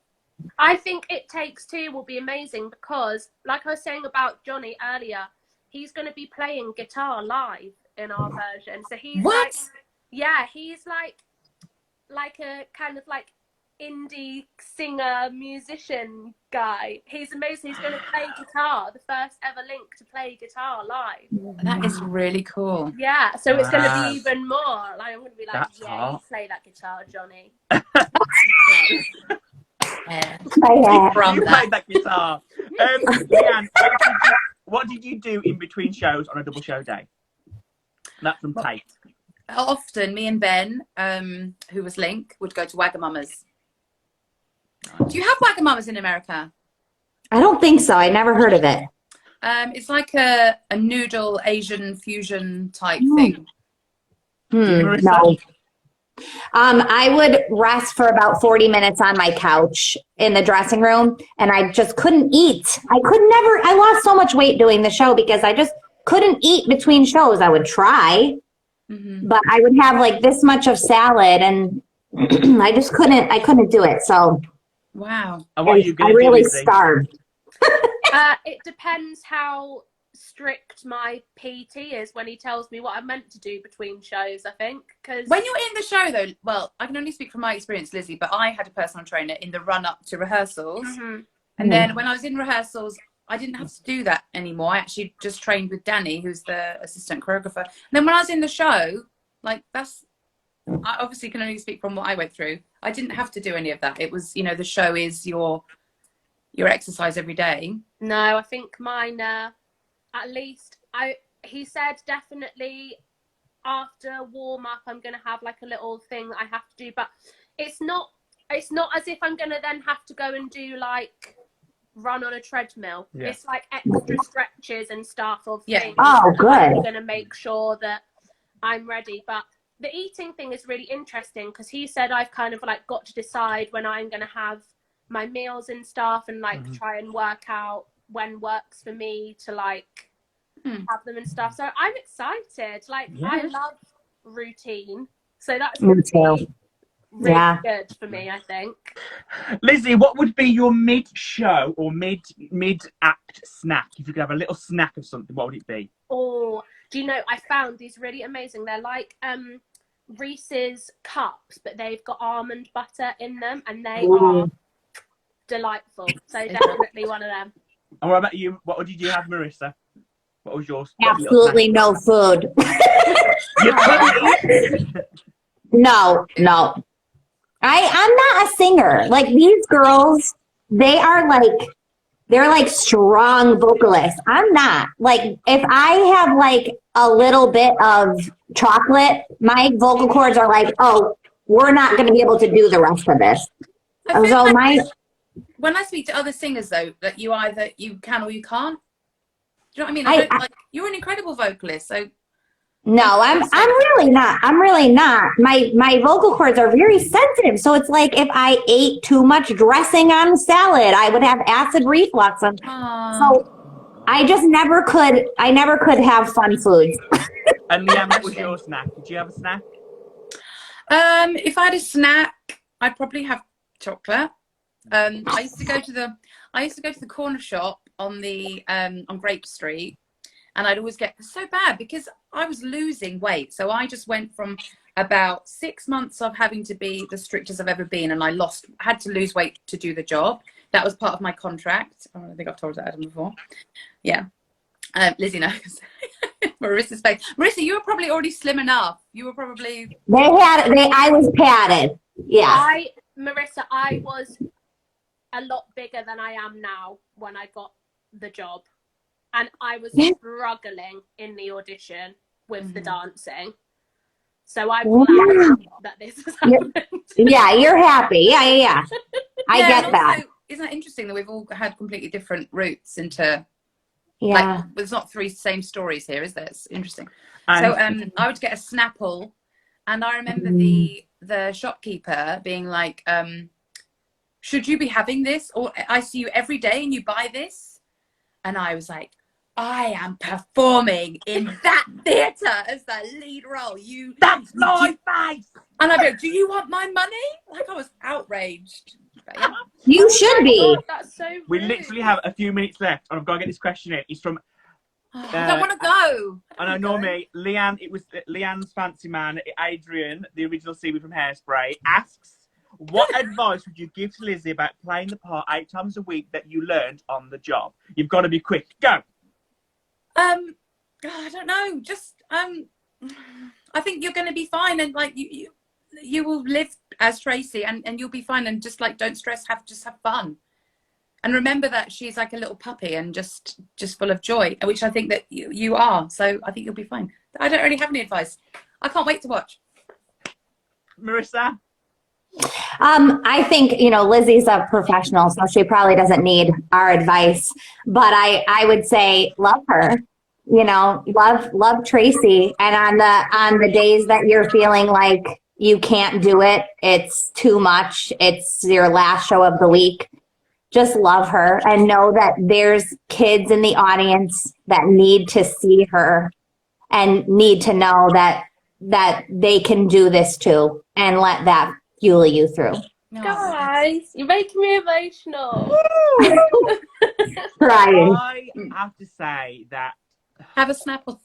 I think It Takes Two will be amazing because, like I was saying about Johnny earlier, he's going to be playing guitar live in our version. So he's he's like a kind of like indie singer musician guy. He's amazing. He's going to play guitar, the first ever Link to play guitar live. That is really cool. Yeah, so it's going to be even more. Like, I'm going to be like, That's you hot. play that guitar, Johnny. You played that guitar. Leanne, what did you do in between shows on a double show day? That's from Tate. Often, me and Ben, who was Link, would go to Wagamama's. Do you have Wagamama's in America? I don't think so. I never heard of it. It's like a noodle Asian fusion type thing. No. I would rest for about 40 minutes on my couch in the dressing room, and I just couldn't eat. I lost so much weight doing the show because I just couldn't eat between shows. I would try, but I would have like this much of salad, and I couldn't do it. So wow. And what are you I really starved. It depends how strict my PT is when he tells me what I'm meant to do between shows, I think. Because when you're in the show, though, well, I can only speak from my experience, Lizzie, but I had a personal trainer in the run-up to rehearsals. And then when I was in rehearsals, I didn't have to do that anymore. I actually just trained with Danny, who's the assistant choreographer. And then when I was in the show, like, I obviously can only speak from what I went through. I didn't have to do any of that. It was, the show is your exercise every day. No, I think mine, at least, he said definitely after warm up, I'm going to have like a little thing that I have to do, but it's not as if I'm going to then have to go and do like run on a treadmill. Yeah. It's like extra stretches and stuff of things. Oh, good. I'm going to make sure that I'm ready. But the eating thing is really interesting because he said I've kind of like got to decide when I'm going to have my meals and stuff and like try and work out when works for me to like have them and stuff. So I'm excited. Like I love routine. So that's Me going to too. be really Yeah. good for me, I think. Lizzie, what would be your mid-show or mid-act snack? If you could have a little snack of something, what would it be? Or do you know, I found these really amazing. They're like Reese's cups, but they've got almond butter in them, and they are delightful. So definitely one of them. And what about you? What did you have, Marissa? What was yours? Absolutely no food. You couldn't eat? No. I'm not a singer. Like these girls, they're like strong vocalists. I'm not. Like if I have like a little bit of chocolate, my vocal cords are like, oh, we're not going to be able to do the rest of this. I feel So like when I speak to other singers, though, that you either you can or you can't. Do you know what I mean? You're an incredible vocalist, so. No, I'm really not. I'm really not. My vocal cords are very sensitive. So it's like if I ate too much dressing on salad, I would have acid reflux. So I just never could. I never could have fun foods. And Leanne, what was your snack? Did you have a snack? If I had a snack, I'd probably have chocolate. I used to go to the corner shop on Grape Street, and I'd always get so bad because I was losing weight. So I just went from about 6 months of having to be the strictest I've ever been, and had to lose weight to do the job. That was part of my contract. Oh, I think I've told Adam before. Yeah. Lizzie knows. Marissa's face. Marissa, you were probably already slim enough. You were probably. I was padded. Yeah. Marissa, I was a lot bigger than I am now when I got the job. And I was struggling in the audition with the dancing. So I'm glad that this has happened. Yeah, you're happy. Yeah. I get that. Also, isn't it interesting that we've all had completely different routes into... Yeah. Like, there's not three same stories here, is there? It's interesting. So I would get a Snapple. And I remember the shopkeeper being like, should you be having this? Or I see you every day and you buy this? And I was like, I am performing in that theatre as the lead role. That's my face. And I go, do you want my money? Like I was outraged. Yeah. You should be. That's so rude. We literally have a few minutes left, and I've got to get this question in. It's from. I don't want to go. I know, normally, Leanne, it was Leanne's fancy man, Adrian, the original Seaweed from Hairspray, asks, what advice would you give to Lizzie about playing the part 8 times a week that you learned on the job? You've got to be quick. Go. I don't know. Just I think you're going to be fine, and like you will live as Tracy, and you'll be fine, and just like don't stress. Just have fun, and remember that she's like a little puppy and just full of joy, which I think that you are. So I think you'll be fine. I don't really have any advice. I can't wait to watch. Marissa. I think, Lizzie's a professional, so she probably doesn't need our advice, but I would say love her, love Tracy. And on the days that you're feeling like you can't do it, it's too much, it's your last show of the week, just love her and know that there's kids in the audience that need to see her and need to know that they can do this too, and let that fuel you through. Guys, you're making me emotional. Crying. I have to say that. Have a Snapple.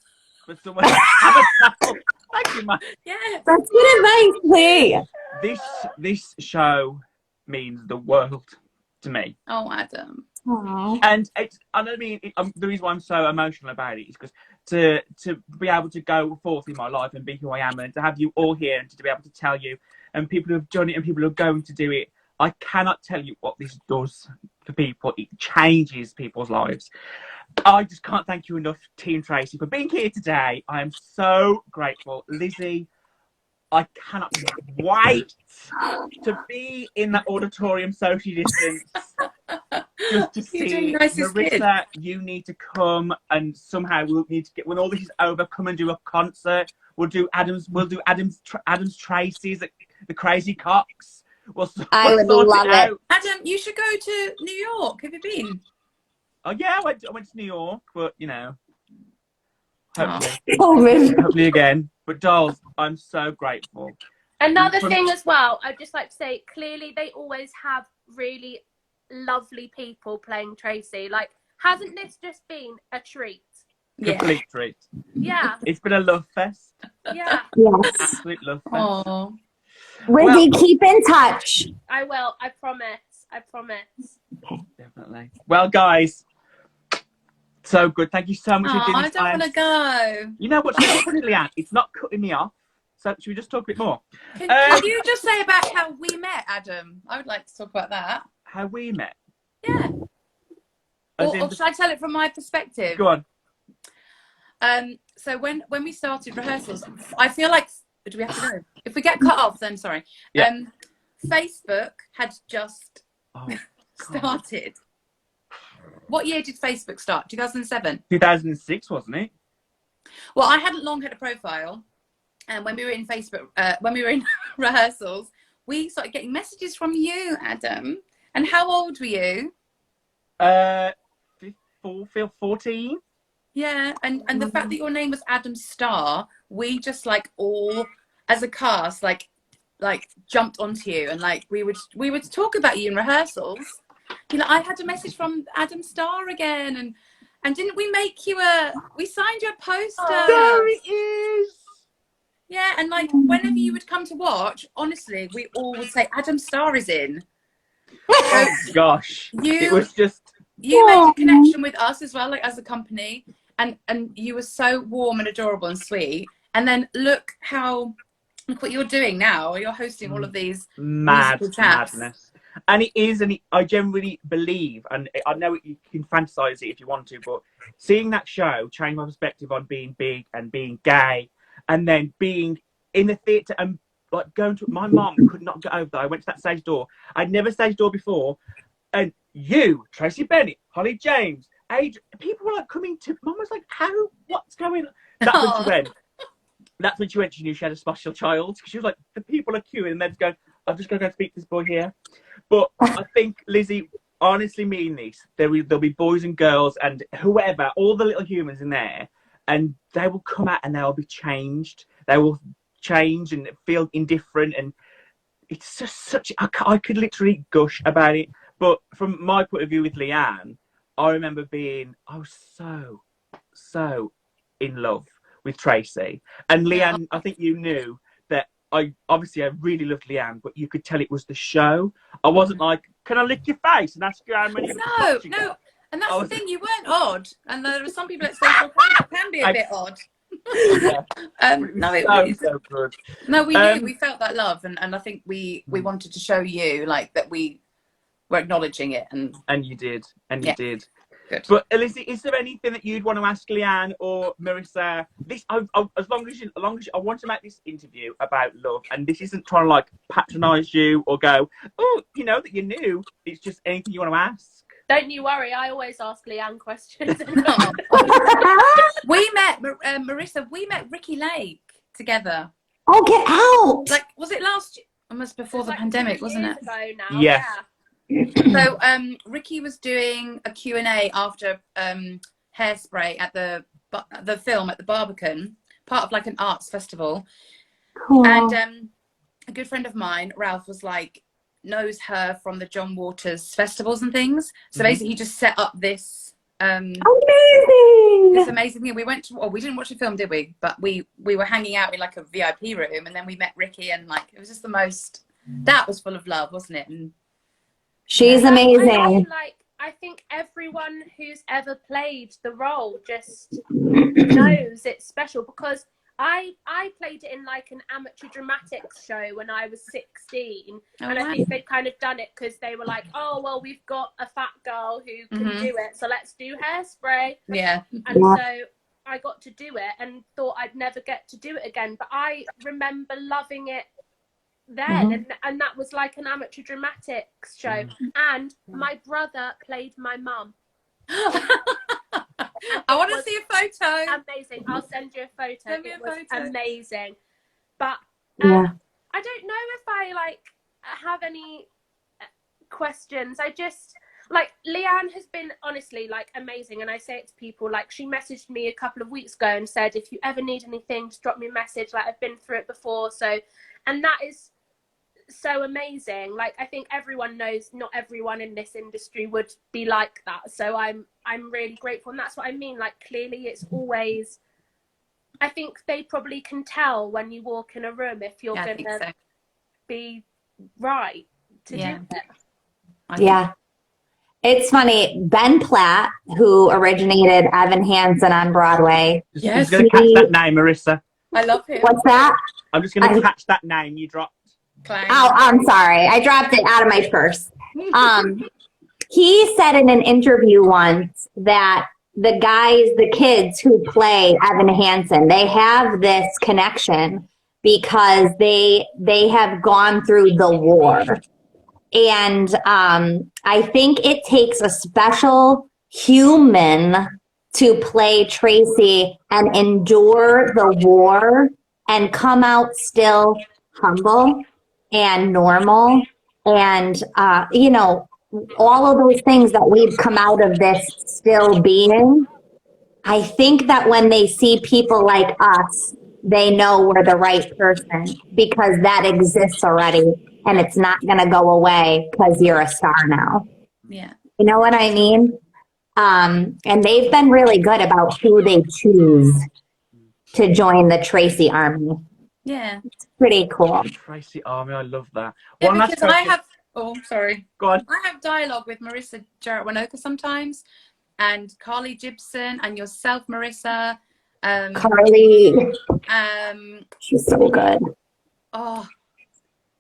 But someone have a Snapple. Thank you, man. Yes. That's good advice, please. This show means the world to me. Oh, Adam. Aww. And the reason why I'm so emotional about it is because to be able to go forth in my life and be who I am, and to have you all here and to be able to tell you, and people who have done it and people who are going to do it, I cannot tell you what this does for people. It changes people's lives. I just can't thank you enough, Team Tracy, for being here today. I am so grateful. Lizzie, I cannot wait to be in that auditorium social distance just to see Marissa. You need to come, and somehow we'll need to get, when all this is over, come and do a concert. We'll do Adam's Tracy's, the Crazy Cocks. I would love it. Adam, you should go to New York. Have you been? Oh yeah, I went to New York, but Hopefully. COVID. Hopefully again. But dolls, I'm so grateful. Another thing as well, I'd just like to say, clearly they always have really lovely people playing Tracy. Like, hasn't this just been a treat? Complete treat. Yeah. It's been a love fest. Yeah. Yes. Absolute love fest. Oh, Lizzie, keep in touch. I will. I promise. I promise. Definitely. Well, guys, so good. Thank you so much for doing I this. don't want to go. You know what's so funny, Leanne? It's not cutting me off. So should we just talk a bit more? Can you just say about how we met, Adam? I would like to talk about that. How we met? Yeah. Or should I tell it from my perspective? Go on. So when we started rehearsals, I feel like, do we have to go? If we get cut off, then sorry. Yeah. Facebook had just started. What year did Facebook start? 2007? 2006, wasn't it? Well, I hadn't long had a profile. And when we were in when we were in rehearsals, we started getting messages from you, Adam. And how old were you? 14. Yeah, and the fact that your name was Adam Starr, we just like all as a cast like jumped onto you, and like we would talk about you in rehearsals. You know, I had a message from Adam Starr again, and didn't we make you we signed you a poster? There it is. Yeah, and like whenever you would come to watch, honestly, we all would say Adam Starr is in. Oh gosh, it was just. You made a connection with us as well, like as a company, and you were so warm and adorable and sweet. And then look what you're doing now. You're hosting all of these madness, and it is, and I genuinely believe, and I know you can fantasize it if you want to, but seeing that show changed my perspective on being big and being gay, and then being in the theatre and like going to. My mom could not get over that. I went to that stage door. I'd never stage door before, and you, Tracy Bennett, Holly James, Adrian, people were like coming to. Mum was like, what's going on? That's when she went. She knew she had a special child. She was like, the people are queuing, and they're just going, I'm just going to go speak to this boy here. But I think, Lizzie, honestly mean this. There'll be boys and girls and whoever, all the little humans in there, and they will come out and they'll be changed. They will change and feel indifferent, and it's just such. I could literally gush about it. But from my point of view with Leanne, I remember I was so in love with Tracy. And Leanne, I think you knew that I really loved Leanne, but you could tell it was the show. I wasn't like, can I lick your face and ask you how many? No. And that's the thing, you weren't odd. And there were some people at social can be a bit odd. Yeah. So good. No, we knew, we felt that love, and I think we wanted to show you like that we were acknowledging it, and you did, you did. Good. But Lizzie, is there anything that you'd want to ask Leanne or Marissa? As long as I want to make this interview about love, and this isn't trying to like patronise you or go, oh, you know that you knew. It's just anything you want to ask. Don't you worry, I always ask Leanne questions. We met, Marissa, we met Ricky Lake together. Oh, get out! Like, was it last year? Almost before the pandemic, wasn't it? Ago now. Yes. Yeah. So Ricky was doing a Q&A after Hairspray at the film at the Barbican, part of like an arts festival. Cool. And a good friend of mine, Ralph, was like, knows her from the John Waters festivals and things. So basically he just set up this amazing thing. We didn't watch the film, did we? But we were hanging out in like a VIP room, and then we met Ricky, and like it was just the most, that was full of love, wasn't it? And she's amazing. I think everyone who's ever played the role just knows it's special, because I played it in like an amateur dramatics show when I was 16, and I think they'd kind of done it because they were like, oh well, we've got a fat girl who can do it, so let's do Hairspray. Yeah. And so I got to do it and thought I'd never get to do it again, but I remember loving it then, and that was like an amateur dramatics show, and my brother played my mum. I want to see a photo. Amazing. I'll send you a photo. Send me a photo. Amazing. But I don't know if I like have any questions. like Leanne has been honestly like amazing, and I say it to people, like she messaged me a couple of weeks ago and said, if you ever need anything, just drop me a message, like I've been through it before. So, and that is so amazing. Like I think everyone knows not everyone in this industry would be like that, so I'm really grateful, and that's what I mean. Like clearly it's always, I think they probably can tell when you walk in a room if you're gonna be right to do it. Yeah. It's funny. Ben Platt, who originated Evan Hansen on Broadway. I'm just going to catch that name, Marissa. I love him. What's that? I'm just going to catch that name you dropped. Clang. Oh, I'm sorry. I dropped it out of my purse. He said in an interview once that the kids who play Evan Hansen, they have this connection because they have gone through the war. And I think it takes a special human to play Tracy and endure the war and come out still humble and normal. And, you know, all of those things that we've come out of this still being. I think that when they see people like us, they know we're the right person because that exists already. And it's not going to go away because you're a star now. Yeah. You know what I mean? And they've been really good about who they choose to join the Tracy Army. Yeah. It's pretty cool. Tracy Army, I love that. Yeah, because I have, sorry. Go on. I have dialogue with Marissa Jarrett-Winoka sometimes, and Carly Gibson, and yourself, Marissa. Carly. She's so good. Oh,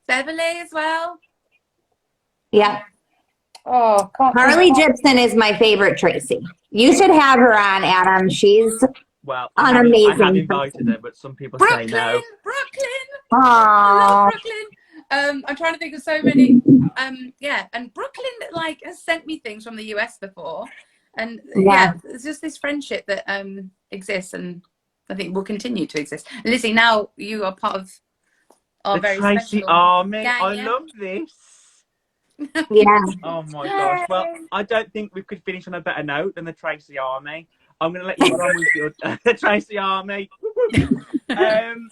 Beverly as well. Yeah. Oh, Carly Gibson is my favorite Tracy. You should have her on, Adam. She's an amazing. I have invited her, but some people say no. Brooklyn. Aww. I love Brooklyn. I'm trying to think of so many. Yeah, and Brooklyn like has sent me things from the US before, and yeah, it's just this friendship that exists, and I think will continue to exist. Lizzi, now you are part of our The very Tracy special Army. gang, I love this. Yeah. Oh my gosh. Well, I don't think we could finish on a better note than the Tracy Army. I'm going to let you go on with your the Tracy Army. Honestly, from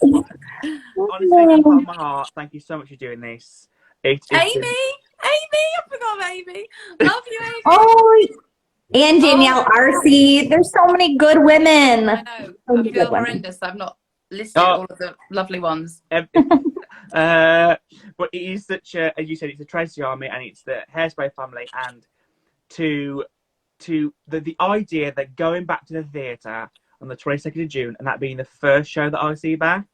the bottom of my heart, thank you so much for doing this. Amy, I forgot Amy. Love you, Amy. Oh, and Danielle Arcee. There's so many good women. I know. I feel horrendous. I've not listed all of the lovely ones. But it is such a, as you said, it's the Tracy Army and it's the Hairspray family, and to the idea that going back to the theatre on the 22nd of June and that being the first show that I see back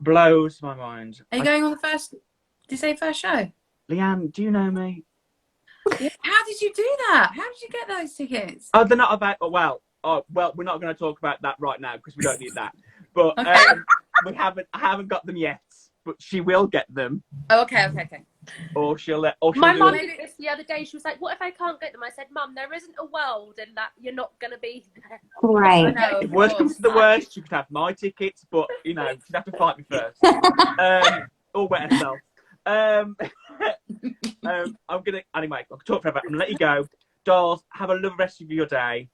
blows my mind. Are you going on the first? Did you say first show? Leanne, do you know me? Yeah. How did you do that? How did you get those tickets? Oh, they're not about. Well, we're not going to talk about that right now because we don't need that. But Okay. I haven't got them yet. But she will get them. Oh, okay. Or she'll My do mum it. did this the other day. She was like, what if I can't get them? I said, Mum, there isn't a world in that you're not going to be there. Right. No, If worst comes to the worst, you could have my tickets, but you know, she'd have to fight me first. Or wet herself. I'm gonna anyway. I'll talk forever. I'm gonna let you go, dolls. Have a lovely rest of your day.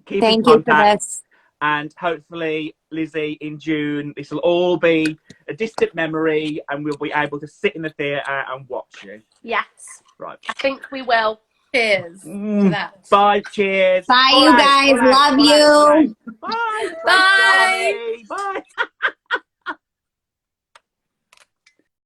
Keep in Thank you for contact, this. and hopefully, Lizzi, in June, this will all be a distant memory, and we'll be able to sit in the theatre and watch you. Yes. Right. I think we will. Cheers to that. Bye. Cheers. Bye, you guys. Love you. Bye. Bye. Bye. Bye.